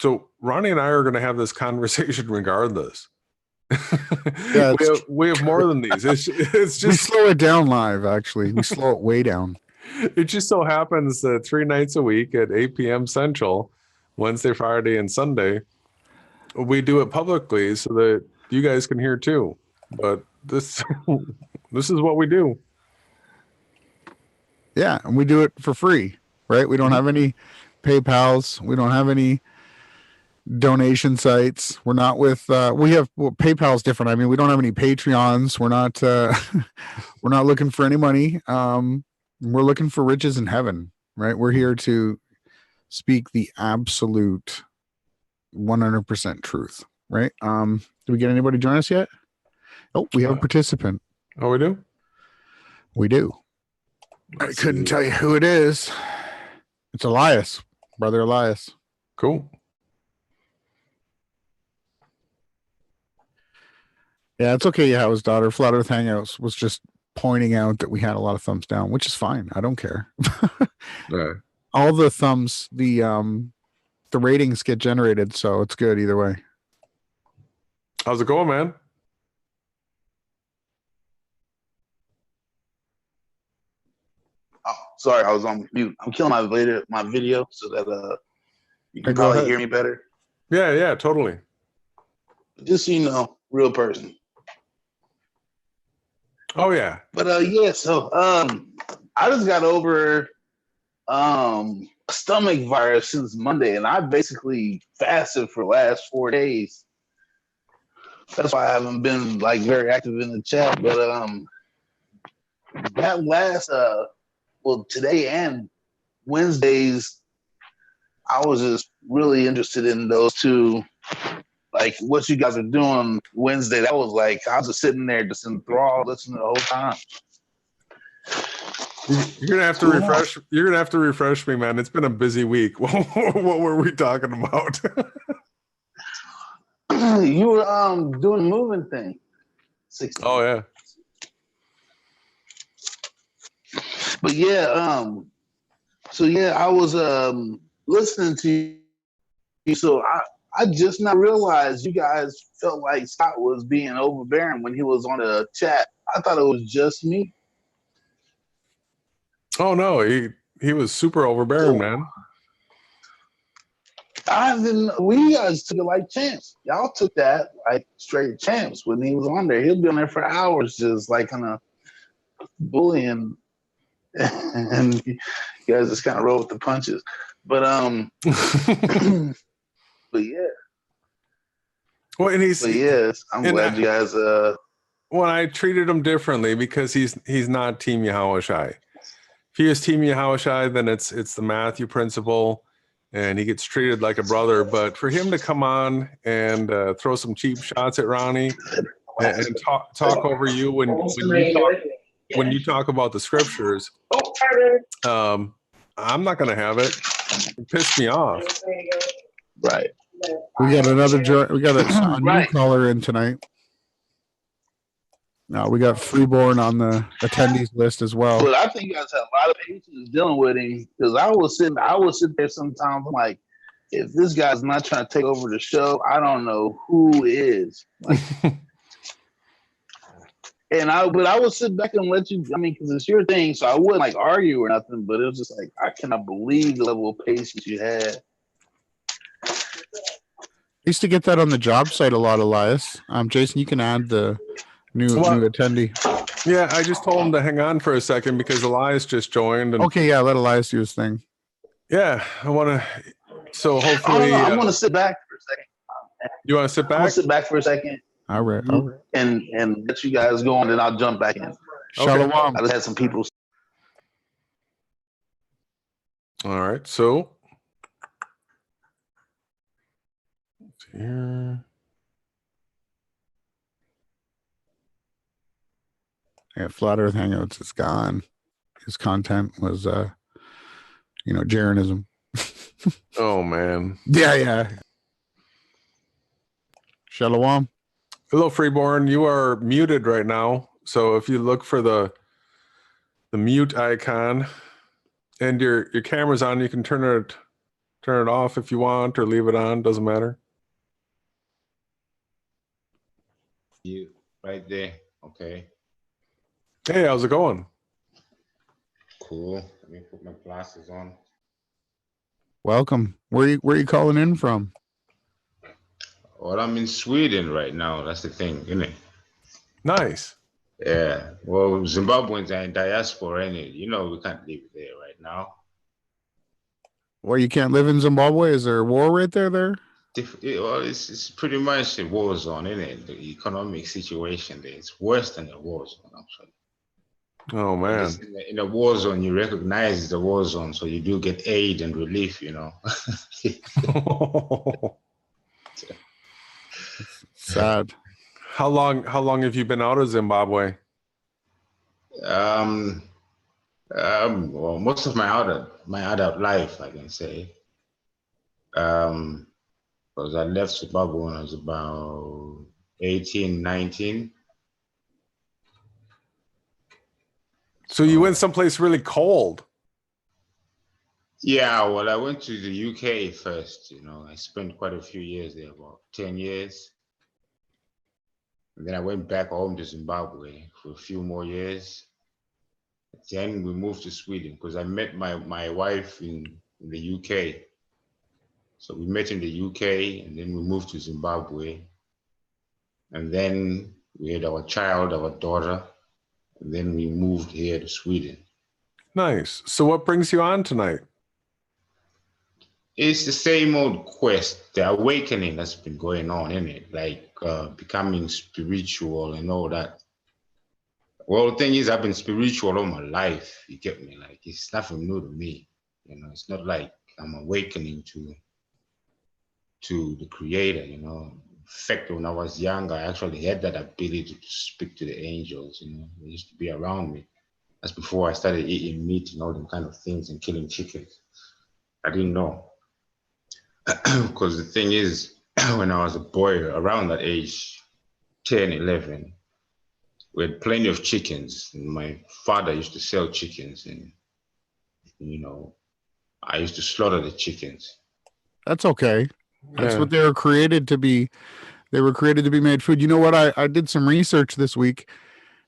so Ronnie and I are going to have this conversation regardless. Yeah, we have more than these. It's just we slow it down live. Actually, we slow it way down. It just so happens that 3 nights a week at 8 p.m. Central, Wednesday, Friday, and Sunday, we do it publicly so that you guys can hear too. But this is what we do. Yeah, and we do it for free, right? We don't have any PayPals. We don't have any donation sites. We're not with PayPal's different. I mean, we don't have any Patreons. We're not looking for any money. We're looking for riches in heaven, right? We're here to speak the absolute 100% truth, right? Did we get anybody join us yet? Oh, we have a participant. Oh, we do? We do. I couldn't tell you who it is. It's Elias, brother Elias. Cool. Yeah, it's okay. Yeah, his daughter, Flat Earth Hangouts, was just pointing out that we had a lot of thumbs down, which is fine. I don't care. Right. All the thumbs, the ratings get generated, so it's good either way. How's it going, man? Oh, sorry, I was on mute. I'm killing my video so that you can probably hear me better. Yeah, totally. Just so you know, real person. Oh yeah. But so I just got over stomach virus since Monday, and I basically fasted for the last 4 days. That's why I haven't been like very active in the chat. But that last well, today and Wednesdays, I was just really interested in those two. Like what you guys are doing Wednesday, that was like I was just sitting there just enthralled, listening the whole time. You're gonna have to refresh. You're gonna have to refresh me, man. It's been a busy week. What were we talking about? You were doing the moving thing. 16. Oh yeah. But yeah, so yeah, I was listening to you. So I just now realized you guys felt like Scott was being overbearing when he was on the chat. I thought it was just me. Oh no, he was super overbearing, man. We guys took it like champs. Y'all took that like straight champs when he was on there. He'll be on there for hours, just like kind of bullying, and you guys just kind of roll with the punches. But but yeah. Well, and but yes, I'm glad you guys. Well, I treated him differently because he's not Team Yahushai. If he is Team Yahushai, then it's the Matthew principle, and he gets treated like a brother. But for him to come on and throw some cheap shots at Ronnie and talk over you when you talk about the scriptures, I'm not going to have it. It pissed me off. Right. We got a new caller in tonight. Now we got Freeborn on the attendees list as well. But I think you guys have a lot of patience dealing with him because I would sit there sometimes like, if this guy's not trying to take over the show, I don't know who is. Like, but I would sit back and let you. I mean, because it's your thing, so I wouldn't like argue or nothing. But it was just like I cannot believe the level of patience you had. I used to get that on the job site a lot, Elias. Jason, you can add the new attendee. Yeah, I just told him to hang on for a second because Elias just joined. And okay, yeah, let Elias do his thing. Yeah, I want to. So hopefully, I want to sit back for a second. You want to sit back? I want to sit back for a second. All right. And let you guys go on, and I'll jump back in. Shalom. I just had some people. All right, so here. Yeah, Flat Earth Hangouts is gone. His content was, Jeranism. Oh man. Yeah. Shalom. Hello, Freeborn. You are muted right now. So if you look for the mute icon and your camera's on, you can turn it off if you want or leave it on. Doesn't matter. You right there. Okay. Hey, how's it going? Cool. Let me put my glasses on. Welcome. Where you calling in from? Well, I'm in Sweden right now. That's the thing, isn't it? Nice. Yeah. Well, Zimbabweans are in diaspora, ain't it? We can't live there right now. Well, you can't live in Zimbabwe? Is there a war right there? Well, it's pretty much a war zone, isn't it? The economic situation there. It's worse than a war zone, actually. Oh man! In a war zone, you recognize the war zone, so you do get aid and relief. Sad. How long have you been out of Zimbabwe? Well, most of my adult life, I can say. Because I left Zimbabwe when I was about 18, 19. So you went someplace really cold. Yeah, well, I went to the UK first. I spent quite a few years there, about 10 years. And then I went back home to Zimbabwe for a few more years. Then we moved to Sweden because I met my wife in the UK. So we met in the UK and then we moved to Zimbabwe. And then we had our child, our daughter. And then we moved here to Sweden. Nice. So what brings you on tonight? It's the same old quest, the awakening that's been going on, isn't it? Like becoming spiritual and all that. Well, the thing is, I've been spiritual all my life. You get me? Like, it's nothing new to me. You know, it's not like I'm awakening to the Creator. You know, in fact, when I was young, I actually had that ability to speak to the angels. You know, they used to be around me. That's before I started eating meat and all them kind of things and killing chickens. I didn't know. Because the thing is, when I was a boy, around that age, 10, 11, we had plenty of chickens. And my father used to sell chickens, and, you know, I used to slaughter the chickens. That's okay. That's what they were created to be. They were created to be made food. You know what? I did some research this week,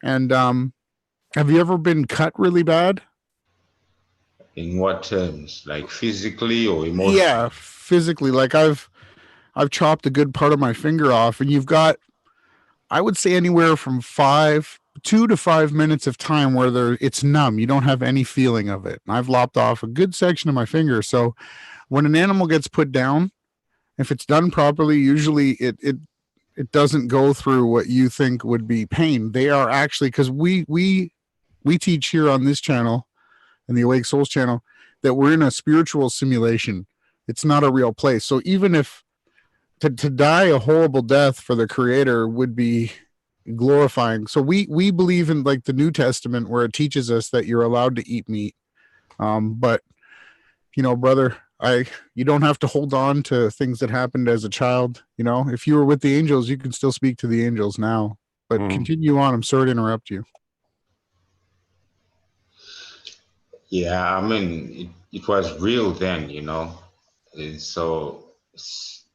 and have you ever been cut really bad? In what terms? Like physically or emotionally? Yeah, physically. Like I've chopped a good part of my finger off, and you've got, I would say, anywhere from 2 to 5 minutes of time where it's numb. You don't have any feeling of it. And I've lopped off a good section of my finger. So when an animal gets put down, if it's done properly, usually it doesn't go through what you think would be pain. They are actually, because we teach here on this channel, and the Awake Souls channel, that we're in a spiritual simulation. It's not a real place. So even if to die a horrible death for the Creator would be glorifying. So we believe in like the New Testament, where it teaches us that you're allowed to eat meat. But you know, brother, you don't have to hold on to things that happened as a child. You know, if you were with the angels, you can still speak to the angels now. But continue on. I'm sorry to interrupt you. Yeah, I mean, it was real then, you know. And so it's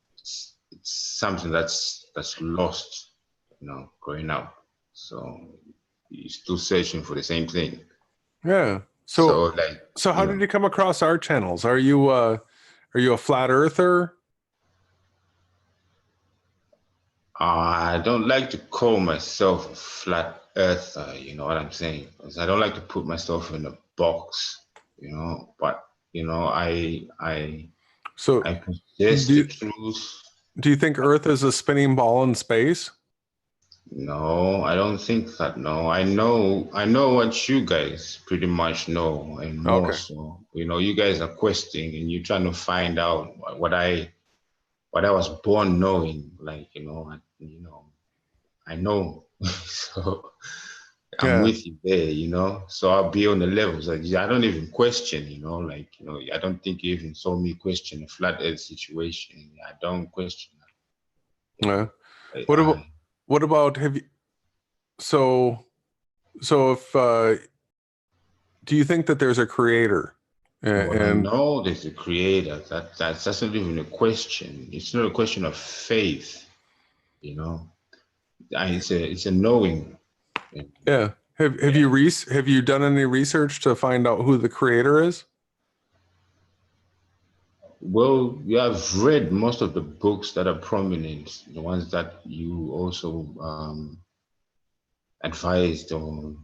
something that's lost, you know, growing up. So you're still searching for the same thing. Yeah. So how did you come across our channels? Are you a flat earther? I don't like to call myself a flat earther, you know what I'm saying? Because I don't like to put myself in a box, you know. But you know, I possess the truth. Do you think Earth is a spinning ball in space? No, I don't think that. No, I know what you guys pretty much know, and more so. You know, you guys are questioning and you're trying to find out what I was born knowing. Like, you know, I know. So I'm with you there, you know. So I'll be on the levels. Like, I don't even question, you know. Like, you know, I don't think you even saw me question a flat Earth situation. I don't question that. Yeah. What about have you? So if do you think that there's a creator? And no, there's a creator. That's not even a question. It's not a question of faith, you know. It's a knowing. Yeah. Have you done any research to find out who the creator is? Well, yeah, I've read most of the books that are prominent, the ones that you also advised on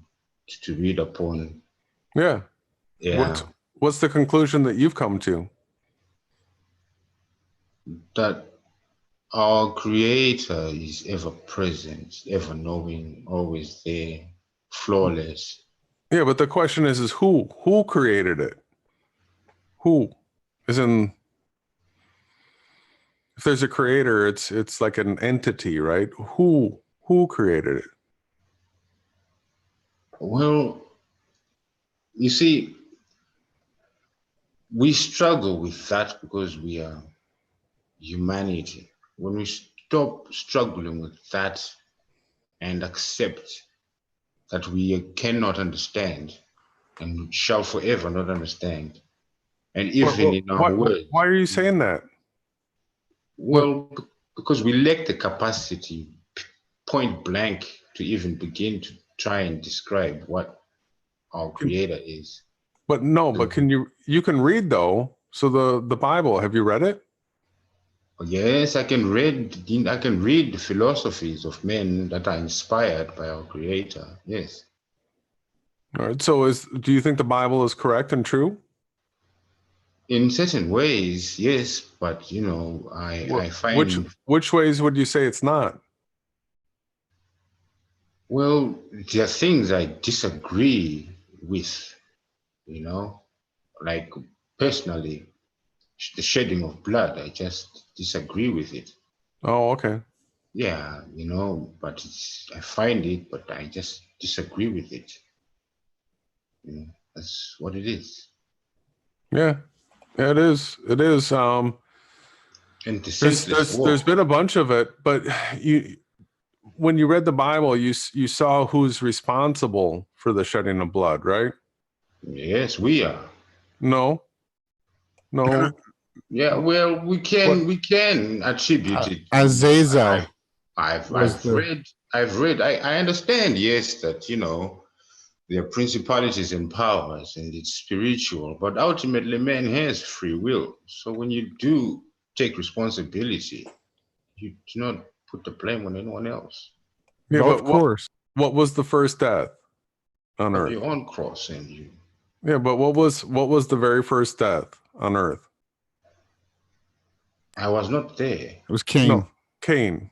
to read upon. Yeah. Yeah. What's the conclusion that you've come to? That our Creator is ever present, ever knowing, always there, flawless. Yeah, but the question is who created it? Who? As in, if there's a creator, it's like an entity, right? Who created it? Well, you see, we struggle with that because we are humanity. When we stop struggling with that and accept that we cannot understand and shall forever not understand, and even in our words. Why are you saying that? Well, because we lack the capacity, point blank, to even begin to try and describe what our Creator is. But no, but you can read though. So the Bible, have you read it? Yes, I can read the philosophies of men that are inspired by our Creator. Yes. All right. So do you think the Bible is correct and true? In certain ways, yes, but you know, I find which ways would you say it's not? Well, there are things I disagree with, you know, like personally, the shedding of blood, I just disagree with it. Oh, okay. Yeah, you know, but I find it, but I just disagree with it. You know, that's what it is. Yeah, it is. It is. And the senseless war. There's been a bunch of it, but when you read the Bible, you saw who's responsible for the shedding of blood, right? Yes, we are. No. Yeah, well, we can attribute it. Azazel. I've read. I understand. Yes, that there are principalities and powers, and it's spiritual. But ultimately, man has free will. So when you do take responsibility, you do not put the blame on anyone else. Yeah, well, but of course. What was the first death on earth? Your own cross, and you. Yeah, but what was the very first death on earth? I was not there. It was Cain. No, Cain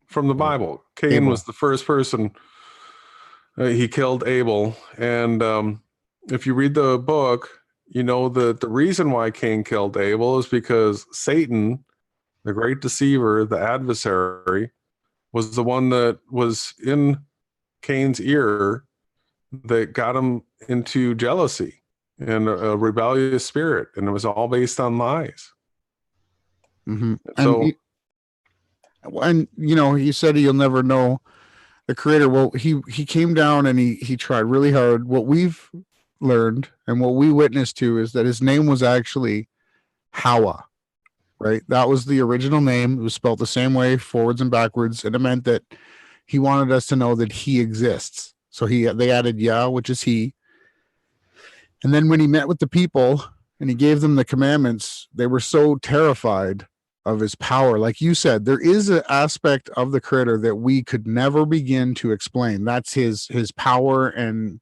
from the Bible. Cain was the first person. He killed Abel, and if you read the book, you know that the reason why Cain killed Abel is because Satan, the great deceiver, the adversary, was the one that was in Cain's ear that got him into jealousy and a rebellious spirit, and it was all based on lies. Mm-hmm. So, and he said he'll never know the creator. Well, he came down and he tried really hard. What we've learned and what we witnessed to is that his name was actually Hawa, right? That was the original name. It was spelled the same way, forwards and backwards, and it meant that he wanted us to know that he exists. So they added Yah, which is he. And then when he met with the people and he gave them the commandments, they were so terrified of his power. Like you said, there is an aspect of the creator that we could never begin to explain. That's his power. And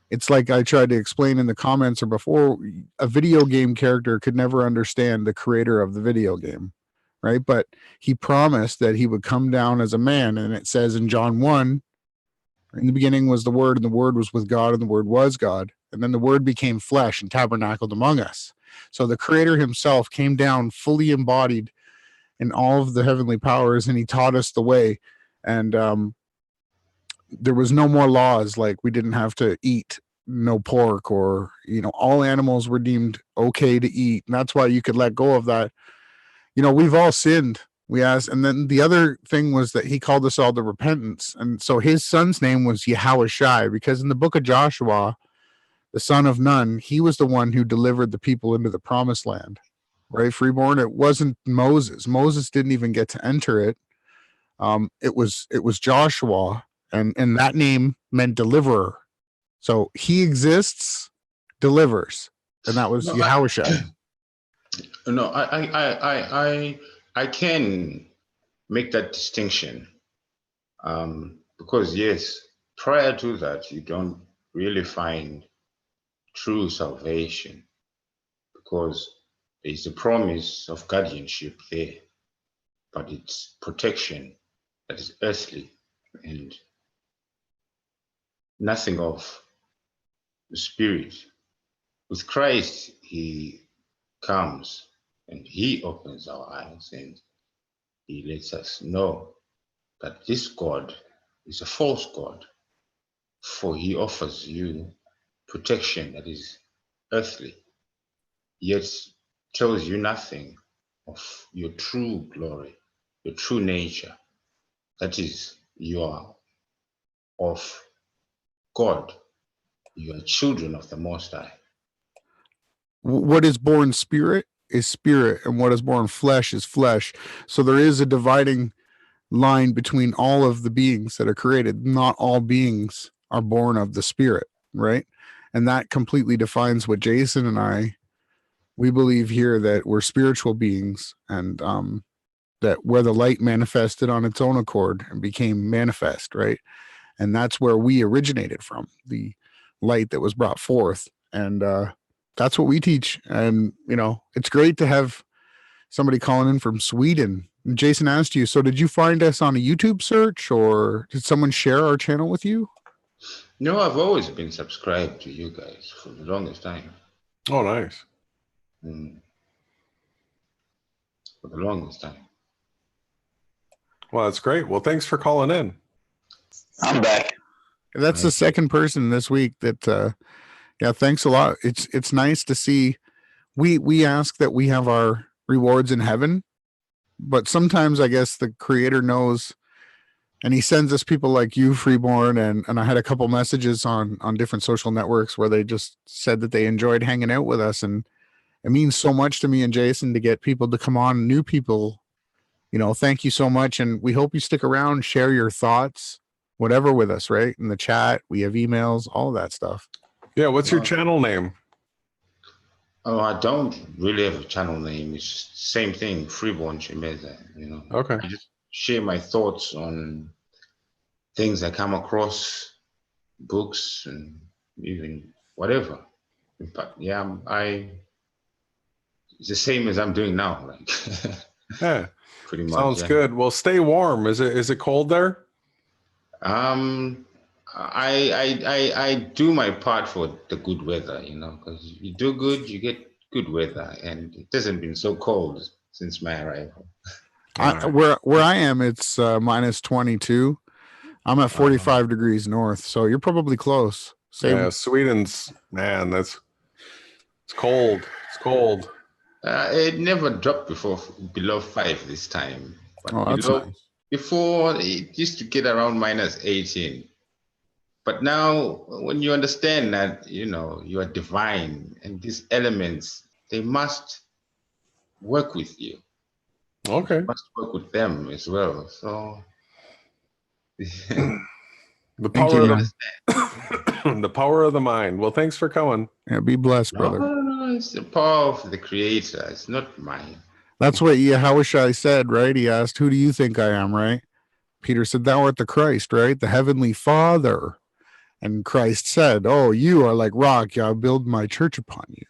it's like I tried to explain in the comments or before, a video game character could never understand the creator of the video game, right? But he promised that he would come down as a man. And it says in John 1, in the beginning was the Word, and the Word was with God, and the Word was God. And then the Word became flesh and tabernacled among us. So the creator himself came down fully embodied in all of the heavenly powers, and he taught us the way. And there was no more laws, like we didn't have to eat no pork, or all animals were deemed okay to eat, and that's why you could let go of that. We've all sinned, we asked. And then the other thing was that he called us all to repentance, and so his son's name was Yahushai, because in the book of Joshua, the son of Nun, he was the one who delivered the people into the promised land, right? Freeborn. It wasn't Moses. Moses didn't even get to enter it. It was Joshua, and that name meant deliverer. So he exists, delivers, and that was Yahushua. No, I can make that distinction, because yes, prior to that, you don't really find true salvation, because there's a promise of guardianship there, but it's protection that is earthly and nothing of the spirit. With Christ, he comes and he opens our eyes and he lets us know that this God is a false God, for he offers you protection that is earthly, yet tells you nothing of your true glory, your true nature. That is, you are of God. You are children of the Most High. What is born spirit is spirit, and what is born flesh is flesh. So there is a dividing line between all of the beings that are created. Not all beings are born of the spirit, right? And that completely defines what Jason and we believe here, that we're spiritual beings, and that where the light manifested on its own accord and became manifest, right? And that's where we originated from, the light that was brought forth. And that's what we teach. And, it's great to have somebody calling in from Sweden Jason asked you, so did you find us on a YouTube search, or did someone share our channel with you? No, I've always been subscribed to you guys for the longest time. Oh, nice. For the longest time. Well, that's great. Well, thanks for calling in. I'm back. That's the second person this week that, yeah, thanks a lot. It's nice to see. We ask that we have our rewards in heaven, but sometimes I guess the Creator knows, and he sends us people like you, Freeborn, and I had a couple messages on different social networks where they just said that they enjoyed hanging out with us, and it means so much to me and Jason to get people to come on, new people. You know, thank you so much, and we hope you stick around, share your thoughts, whatever with us, right? In the chat, we have emails, all of that stuff. Yeah, what's your channel name? Oh, I don't really have a channel name. It's just the same thing, Freeborn Chimeza, you know. Okay. I just share my thoughts on things I come across, books, and even whatever. But yeah, it's the same as I'm doing now, like. Yeah, pretty much. Sounds yeah. good. Well, stay warm. Is it cold there? I do my part for the good weather, you know, because you do good, you get good weather, and it hasn't been so cold since my arrival. Where I am, it's minus 22. I'm at 45 degrees north, so you're probably close. Same. Yeah, Sweden's, man, it's cold. It's cold. It never dropped below 5 this time. But that's nice. Before, it used to get around minus 18. But now, when you understand that, you know, you are divine, and these elements, they must work with you. Okay. You must work with them as well. So the power of the power of the mind. Well, thanks for coming. Yeah, be blessed, brother. No, it's the power of the Creator. It's not mine. That's what Yahushua said, right? He asked, "Who do you think I am?" Right? Peter said, "Thou art the Christ," right? The Heavenly Father. And Christ said, "Oh, you are like rock. I'll build my church upon you."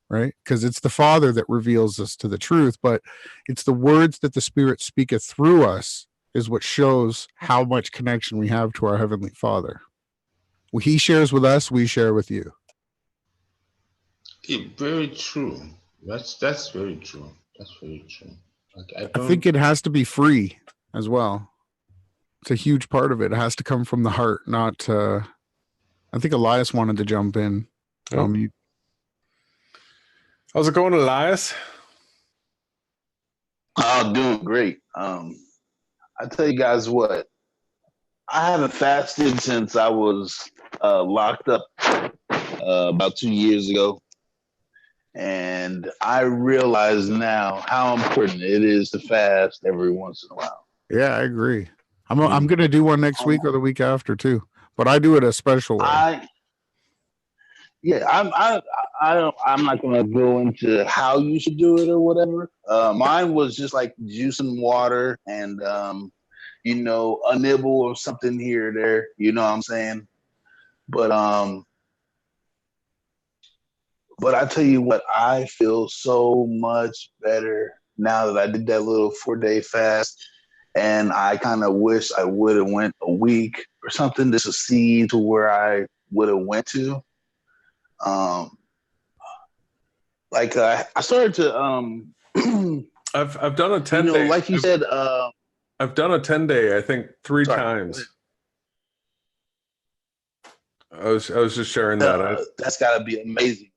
Right? Because it's the Father that reveals us to the truth, but it's the words that the Spirit speaketh through us is what shows how much connection we have to our Heavenly Father. What He shares with us, we share with you. Very true. That's very true. That's very true. Like, I think it has to be free as well. It's a huge part of it. It has to come from the heart, not. I think Elias wanted to jump in. Oh. How's it going, Elias? Oh, doing great. I tell you guys what, I haven't fasted since I was locked up about 2 years ago. And I realize now how important it is to fast every once in a while. Yeah, I agree. I'm going to do one next week or the week after too, but I do it a special way. I'm not going to go into how you should do it or whatever. Mine was just like juicing water and, you know, a nibble or something here or there. You know what I'm saying? But I tell you what, I feel so much better now that I did that little 4-day fast. And I kind of wish I would have went a week or something just to see to where I would have went to. I started to I've done a 10 day. Like you said, I've done a 10-day, I think 3 times. I was just sharing that. That's gotta be amazing.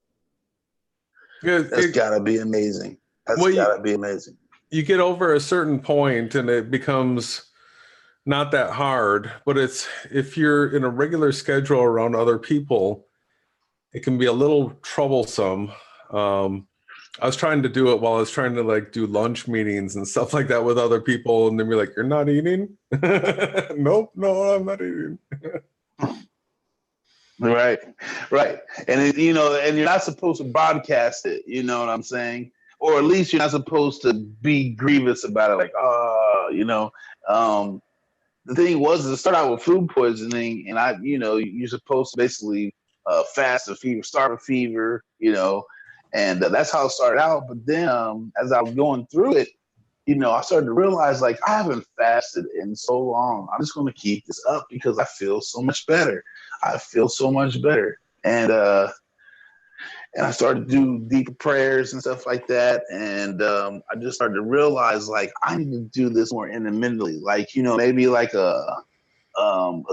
Yeah, that's gotta be amazing. Gotta be amazing. You get over a certain point and it becomes not that hard, but if you're in a regular schedule around other people, it can be a little troublesome. I was trying to do it while I was trying to like do lunch meetings and stuff like that with other people, and then you're like, "You're not eating?" Nope, no, I'm not eating. Right, and and you're not supposed to broadcast it. You know what I'm saying? Or at least you're not supposed to be grievous about it. Like, the thing was to start out with food poisoning, and you're supposed to basically fast a fever, start a fever, and that's how it started out. But then as I was going through it, I started to realize, like, I haven't fasted in so long. I'm just going to keep this up because I feel so much better. And I started to do deeper prayers and stuff like that. And I just started to realize, like, I need to do this more intermittently. Like, maybe like a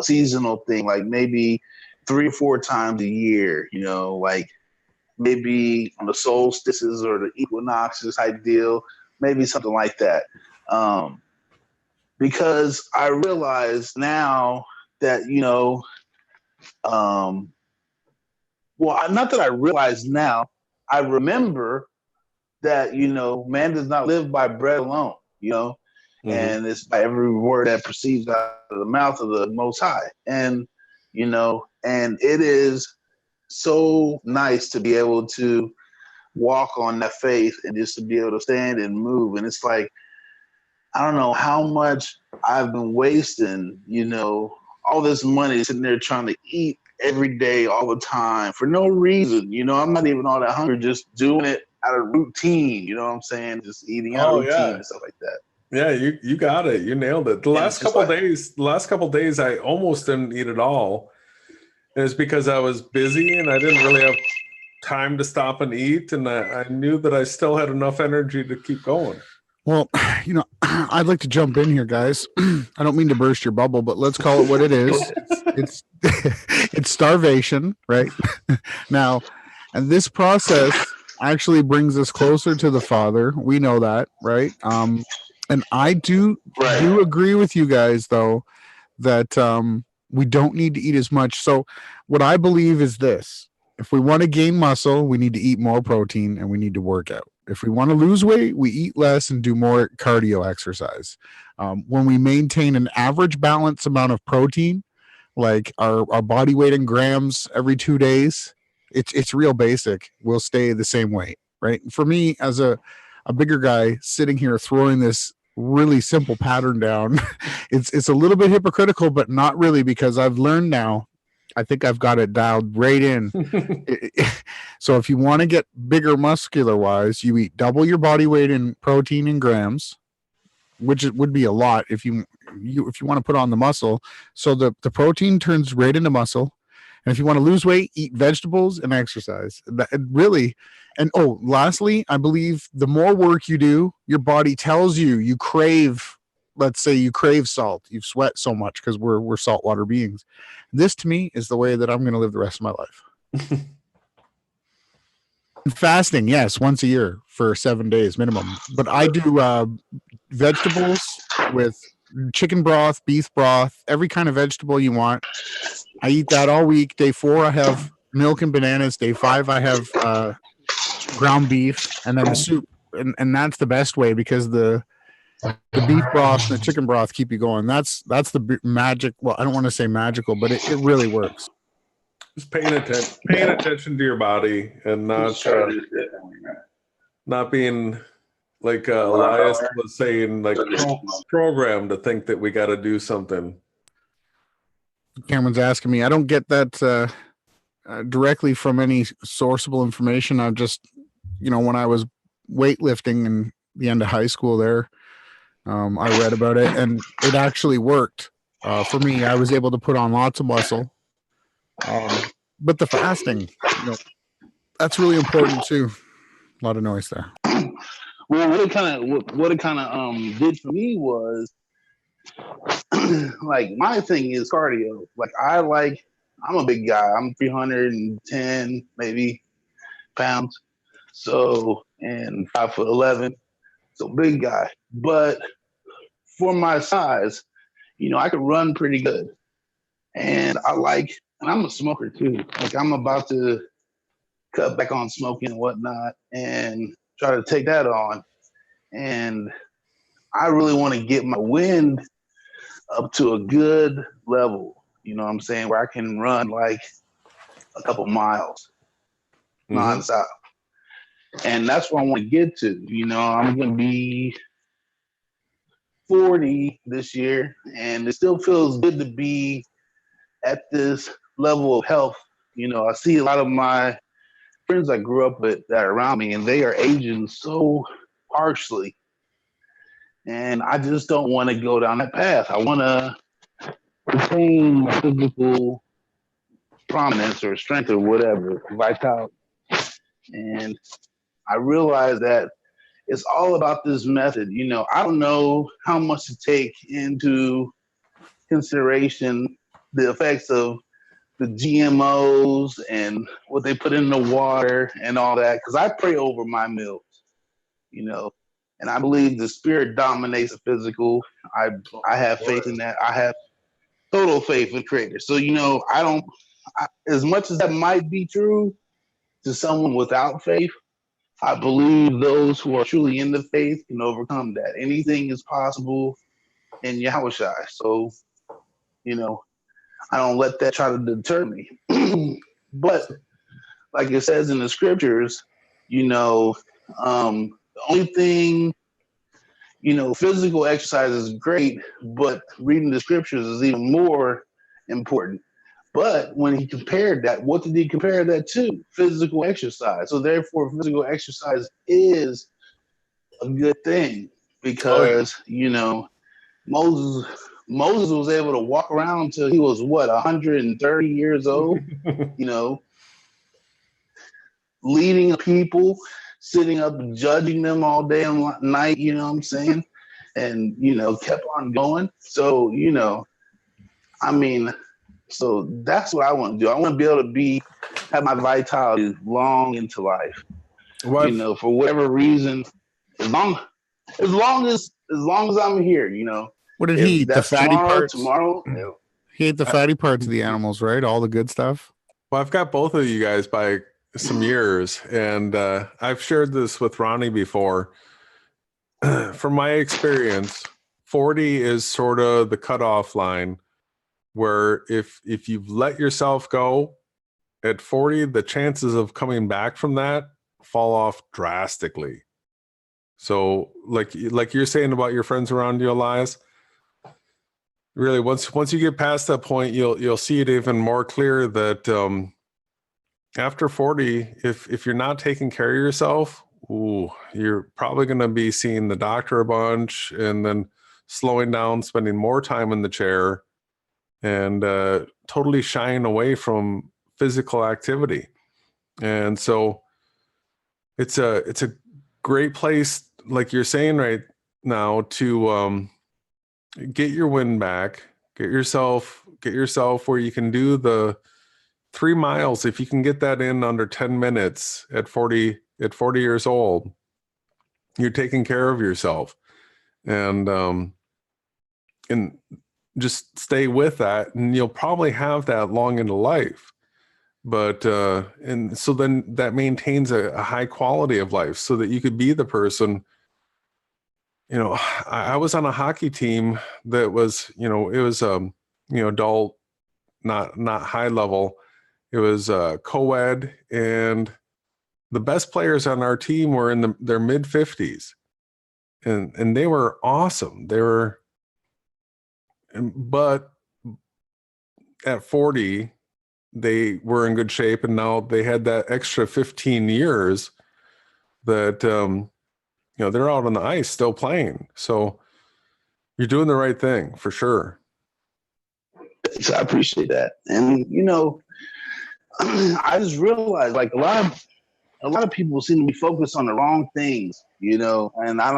seasonal thing, like maybe 3 or 4 times a year, like maybe on the solstices or the equinoxes type deal, maybe something like that. Because I realize now that, well, not that I realize now, I remember that, man does not live by bread alone, and it's by every word that proceeds out of the mouth of the Most High. And, and it is so nice to be able to walk on that faith and just to be able to stand and move. And it's like, I don't know how much I've been wasting, all this money sitting there trying to eat every day, all the time, for no reason. I'm not even all that hungry, just doing it out of routine. You know what I'm saying? Just eating out of routine and stuff like that. Yeah, you got it. You nailed it. The last couple days, I almost didn't eat at all. And it's because I was busy and I didn't really have time to stop and eat. And I knew that I still had enough energy to keep going. Well, I'd like to jump in here, guys. I don't mean to burst your bubble, but let's call it what it is. It's starvation, right? Now, and this process actually brings us closer to the Father. We know that, right? And I do agree with you guys, though, that we don't need to eat as much. So what I believe is this. If we want to gain muscle, we need to eat more protein and we need to work out. If we want to lose weight, we eat less and do more cardio exercise. When we maintain an average balanced amount of protein, like our body weight in grams every 2 days, it's real basic. We'll stay the same weight, right? For me, as a bigger guy sitting here throwing this really simple pattern down, it's a little bit hypocritical, but not really, because I've learned now. I think I've got it dialed right in. So if you want to get bigger muscular wise, you eat double your body weight in protein in grams, which would be a lot if you want to put on the muscle. So the protein turns right into muscle. And if you want to lose weight, eat vegetables and exercise. Lastly, I believe the more work you do, your body tells you crave. Let's say you crave salt. You've sweat so much because we're saltwater beings. This, to me, is the way that I'm going to live the rest of my life. Fasting, yes, once a year for 7 days minimum. But I do vegetables with chicken broth, beef broth, every kind of vegetable you want. I eat that all week. Day 4, I have milk and bananas. Day 5, I have ground beef, and then the soup. And that's the best way, because the beef broth and the chicken broth keep you going. That's the magic. Well, I don't want to say magical, but it really works. Just paying attention to your body and not being like Elias was saying, like programmed to think that we got to do something. Cameron's asking me. I don't get that directly from any sourceable information. I've just, when I was weightlifting in the end of high school there, I read about it, and it actually worked for me. I was able to put on lots of muscle. But the fasting, that's really important too. A lot of noise there. Well, what it kind of did for me was, like, my thing is cardio. Like, I'm a big guy. I'm 310 maybe pounds. So, and 5'11", so big guy. But for my size, I could run pretty good. And I'm a smoker too. Like, I'm about to cut back on smoking and whatnot and try to take that on. And I really want to get my wind up to a good level, what I'm saying, where I can run like a couple miles nonstop. And that's where I want to get to. I'm going to be 40 this year, and it still feels good to be at this level of health. I see a lot of my friends I grew up with that are around me, and they are aging so harshly. And I just don't want to go down that path. I want to retain physical prominence or strength or whatever, vitality. And I realize that it's all about this method. You know, I don't know how much to take into consideration the effects of the GMOs and what they put in the water and all that, because I pray over my meals, you know, and I believe the spirit dominates the physical. I have faith in that. I have total faith in Creator. So, you know, as much as that might be true to someone without faith, I believe those who are truly in the faith can overcome that. Anything is possible in Yahushua. So, you know, I don't let that try to deter me. But like it says in the scriptures, you know, the only thing, you know, physical exercise is great, but reading the scriptures is even more important. But when he compared that, what did he compare that to? Physical exercise. So therefore, physical exercise is a good thing because, you know, Moses was able to walk around until he was, what, 130 years old, you know, leading people, sitting up and judging them all day and night, you know what I'm saying? And, you know, kept on going. So, you know, I mean, so that's what I want to do. I want to be able to have my vitality long into life. You know, for whatever reason, as long as I'm here, you know. What did he eat? The fatty parts? Tomorrow. He ate the fatty parts of the animals, right? All the good stuff. Well, I've got both of you guys by some years, and I've shared this with Ronnie before. From my experience, 40 is sort of the cutoff line where if you've let yourself go at 40, the chances of coming back from that fall off drastically. So like you're saying about your friends around you, Elias, really once you get past that point, you'll see it even more clear that after 40, if you're not taking care of yourself, you're probably going to be seeing the doctor a bunch and then slowing down, spending more time in the chair, and totally shying away from physical activity. And so it's a great place, like you're saying right now, to get your wind back, get yourself where you can do the 3 miles. If you can get that in under 10 minutes at 40 years old, you're taking care of yourself. And just stay with that, and you'll probably have that long into life. But and so then that maintains a high quality of life, so that you could be the person. You know, I was on a hockey team that was, you know, it was adult, not high level. It was co-ed, and the best players on our team were in their mid 50s, and they were awesome. They were. But at 40, they were in good shape, and now they had that extra 15 years that, you know, they're out on the ice still playing. So you're doing the right thing for sure. I appreciate that. And, you know, I just realized, like, a lot of people seem to be focused on the wrong things, you know, and I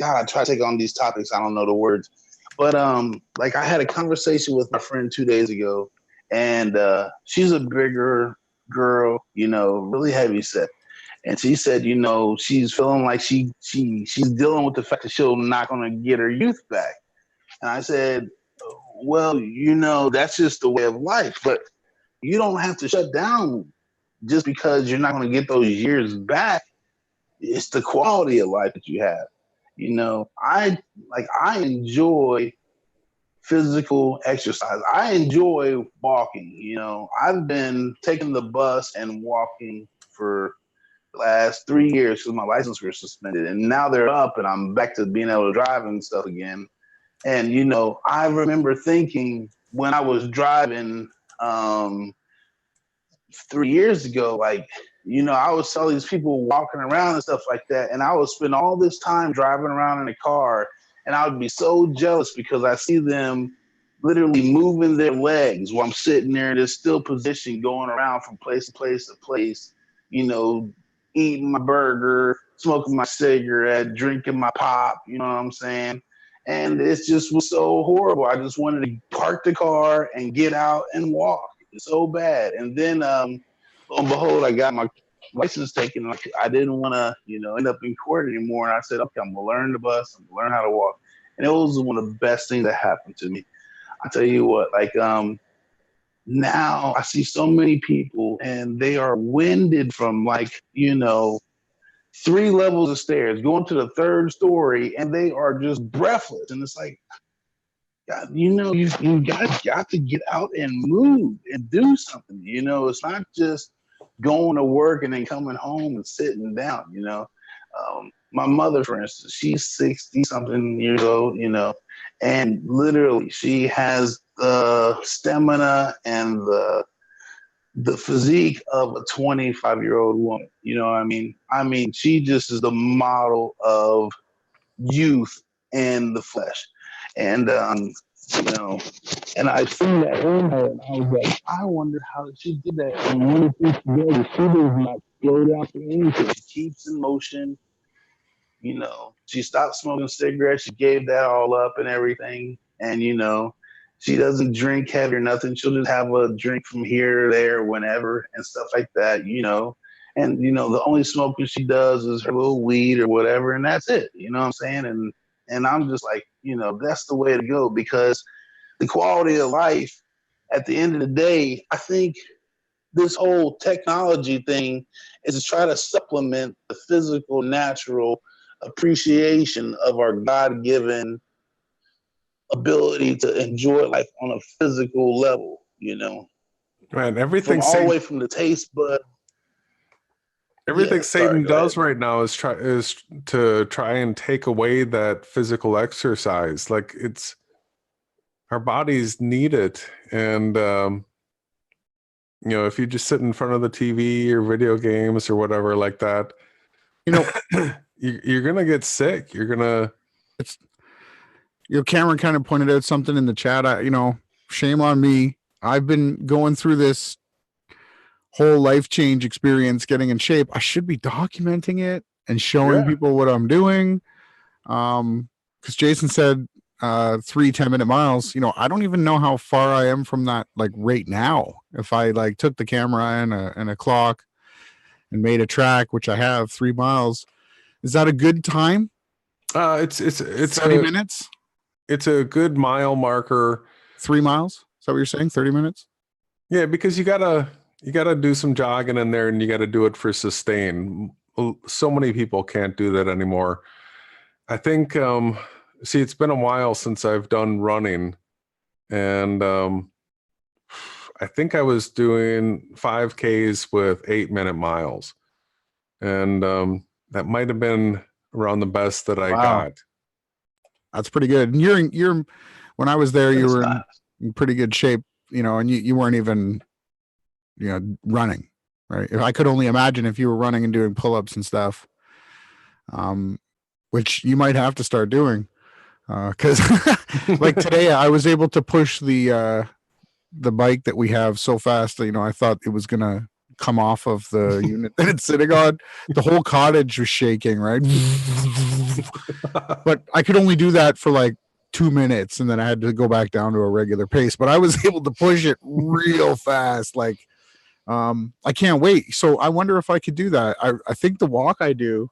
try to take on these topics. I don't know the words. But like I had a conversation with my friend 2 days ago, and she's a bigger girl, you know, really heavy set. And she said, you know, she's feeling like she's dealing with the fact that she's not going to get her youth back. And I said, well, you know, that's just the way of life. But you don't have to shut down just because you're not going to get those years back. It's the quality of life that you have. You know, I enjoy physical exercise. I enjoy walking. You know, I've been taking the bus and walking for the last 3 years because my license was suspended, and now they're up, and I'm back to being able to drive and stuff again. And you know, I remember thinking when I was driving 3 years ago, like, you know, I would saw these people walking around and stuff like that, and I would spend all this time driving around in a car, and I would be so jealous because I see them literally moving their legs while I'm sitting there in this still position, going around from place to place to place, you know, eating my burger, smoking my cigarette, drinking my pop, you know what I'm saying? And it just was so horrible. I just wanted to park the car and get out and walk. It's so bad. And then, lo and behold, I got my license taken. I didn't want to, you know, end up in court anymore. And I said, okay, I'm going to learn the bus. I'm going to learn how to walk. And it was one of the best things that happened to me. I tell you what, like, now I see so many people and they are winded from, like, you know, 3 levels of stairs, going to the 3rd story, and they are just breathless. And it's like, God, you know, you guys got to get out and move and do something. You know, it's not just going to work and then coming home and sitting down, you know. My mother, for instance, she's 60-something years old, you know, and literally she has the stamina and the physique of a 25-year-old woman. You know what I mean? I mean, she just is the model of youth in the flesh. And, you know, and I seen that in her, and I was like, I wonder how she did that. And one of the things she did is she does not slow down for anything. She keeps in motion. You know, she stopped smoking cigarettes. She gave that all up and everything. And, you know, she doesn't drink heavy or nothing. She'll just have a drink from here or there, whenever, and stuff like that, you know. And, you know, the only smoking she does is her little weed or whatever, and that's it. You know what I'm saying? And I'm just like, you know, that's the way to go, because the quality of life, at the end of the day, I think this whole technology thing is to try to supplement the physical, natural appreciation of our God-given ability to enjoy life on a physical level, you know. Man, everything all the way from the taste bud. Everything Satan does right now is to try and take away that physical exercise. Like, it's, our bodies need it. And, you know, if you just sit in front of the TV or video games or whatever like that, you know, you're going to get sick. You're going to, you know, Cameron kind of pointed out something in the chat. You know, shame on me. I've been going through this whole life change experience, getting in shape. I should be documenting it and showing people what I'm doing. Because Jason said 3 10-minute miles. You know, I don't even know how far I am from that, like, right now. If I, like, took the camera and a clock and made a track, which I have, 3 miles, is that a good time? It's 30 minutes. It's a good mile marker. 3 miles? Is that what you're saying? 30 minutes? Yeah, because you gotta do some jogging in there, and you gotta do it for sustain. So many people can't do that anymore. I think, see, it's been a while since I've done running, and I think I was doing 5Ks with 8-minute miles, and that might have been around the best that I got. That's pretty good. And you're when I was there, you were in pretty good shape, you know, and you weren't even, you know, running, right? If I could only imagine if you were running and doing pull-ups and stuff, which you might have to start doing, because like today I was able to push the bike that we have so fast that, you know, I thought it was gonna come off of the unit that it's sitting on. The whole cottage was shaking, right? But I could only do that for like 2 minutes, and then I had to go back down to a regular pace. But I was able to push it real fast. Like, I can't wait. So I wonder if I could do that. I think the walk I do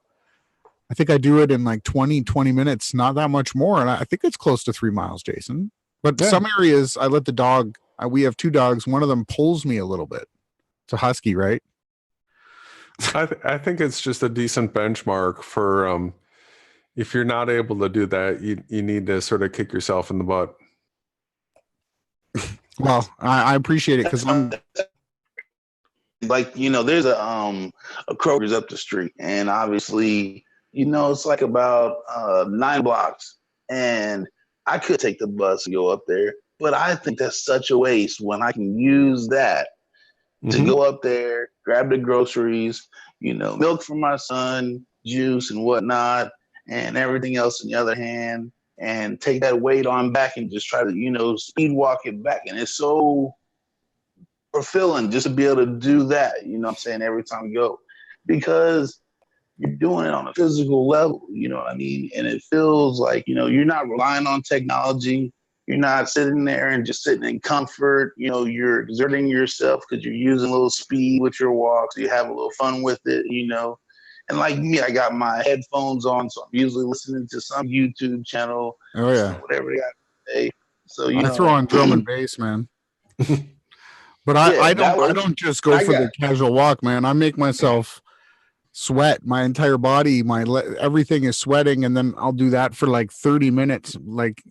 it in like 20 minutes, not that much more. And I think it's close to 3 miles, Jason. But some areas I let the dog, we have 2 dogs. One of them pulls me a little bit. It's a husky, right? I think it's just a decent benchmark for, if you're not able to do that, you need to sort of kick yourself in the butt. Well, I appreciate it, because I'm like, you know, there's a Kroger's up the street, and obviously, you know, it's like about 9 blocks, and I could take the bus and go up there, but I think that's such a waste when I can use that to go up there, grab the groceries, you know, milk for my son, juice and whatnot, and everything else in the other hand, and take that weight on back and just try to, you know, speed walk it back. And it's so fulfilling just to be able to do that, you know what I'm saying, every time you go, because you're doing it on a physical level, you know what I mean? And it feels like, you know, you're not relying on technology. You're not sitting there and just sitting in comfort. You know, you're exerting yourself because you're using a little speed with your walks. You have a little fun with it, you know. And like me, I got my headphones on, so I'm usually listening to some YouTube channel. Oh yeah, whatever they got to say. So you I know, throw on drum and bass, man. But I don't just go for the casual walk, man. I make myself sweat. My entire body, everything is sweating, and then I'll do that for like 30 minutes. Like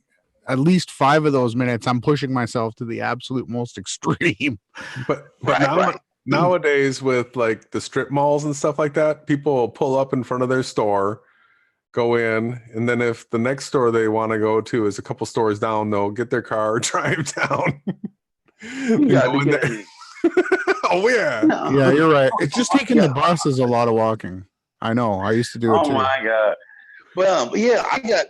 at least 5 of those minutes, I'm pushing myself to the absolute most extreme. But nowadays with like the strip malls and stuff like that, people will pull up in front of their store, go in, and then if the next store they want to go to is a couple stores down, they'll get their car, drive down. Go in there. Oh yeah. No. Yeah, you're right. It's just taking the bus is a lot of walking. I know. I used to do it too. Oh my God. Well, yeah,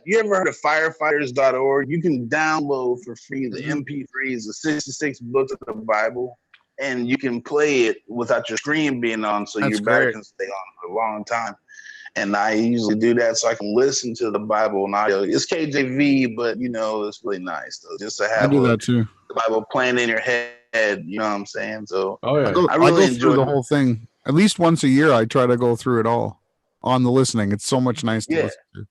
you ever heard of firefighters.org? You can download for free the MP3s, the 66 books of the Bible, and you can play it without your screen being on, so your battery can stay on for a long time. And I usually do that so I can listen to the Bible and audio. It's KJV, but you know, it's really nice though, just to have that too. The Bible playing in your head. You know what I'm saying? So I really enjoy the whole thing. At least once a year, I try to go through it all on the listening. It's so much nice to listen to.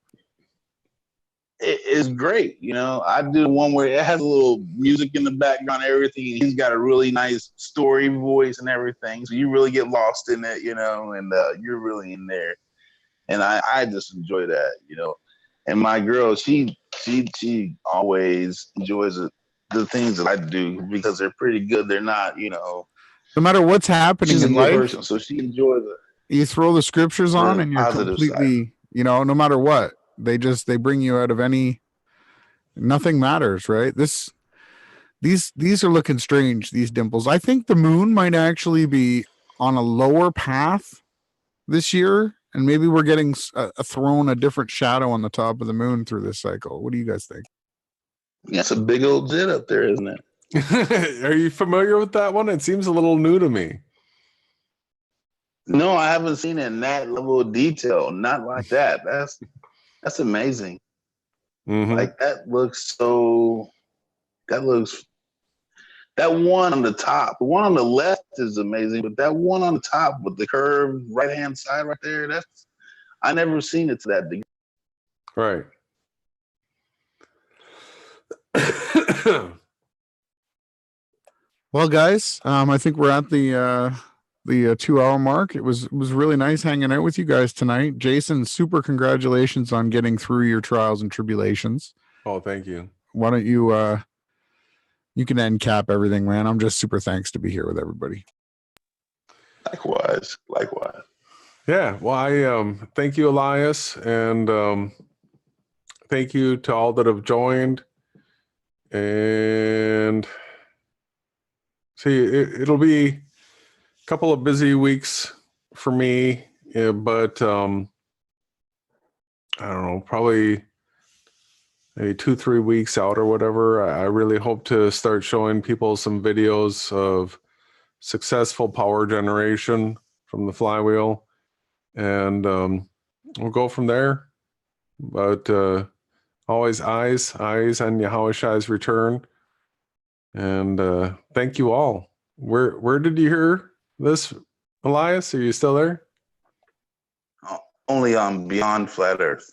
It's great. You know, I do one where it has a little music in the background, everything. He's got a really nice story voice and everything. So you really get lost in it, you know, and you're really in there. And I just enjoy that, you know. And my girl, she always enjoys it. The things that I do because they're pretty good. They're not, you know. No matter what's happening in life, person, so she enjoys it. You throw the scriptures on, and you're completely, side. You know, no matter what, they bring you out of nothing matters, right? These are looking strange. These dimples. I think the moon might actually be on a lower path this year, and maybe we're getting thrown a different shadow on the top of the moon through this cycle. What do you guys think? That's a big old jet up there, isn't it? Are you familiar with that one? It seems a little new to me. No, I haven't seen it in that level of detail. Not like that. That's amazing. Mm-hmm. Like that looks that one on the top, the one on the left is amazing, but that one on the top with the curved right-hand side right there, I never seen it to that degree. Right. Well, guys, I think we're at the 2-hour mark. It was really nice hanging out with you guys tonight. Jason, super congratulations on getting through your trials and tribulations. Oh, thank you. Why don't you you can end cap everything, man. I'm just super thanks to be here with everybody. Likewise. Yeah, well, I thank you, Elias, and thank you to all that have joined. And see, it'll be a couple of busy weeks for me, but I don't know, probably maybe 2-3 weeks out or whatever. I really hope to start showing people some videos of successful power generation from the flywheel, and we'll go from there. But always eyes on Yahweh's return. And thank you all. Where did you hear this, Elias? Are you still there? Only on Beyond Flat Earth.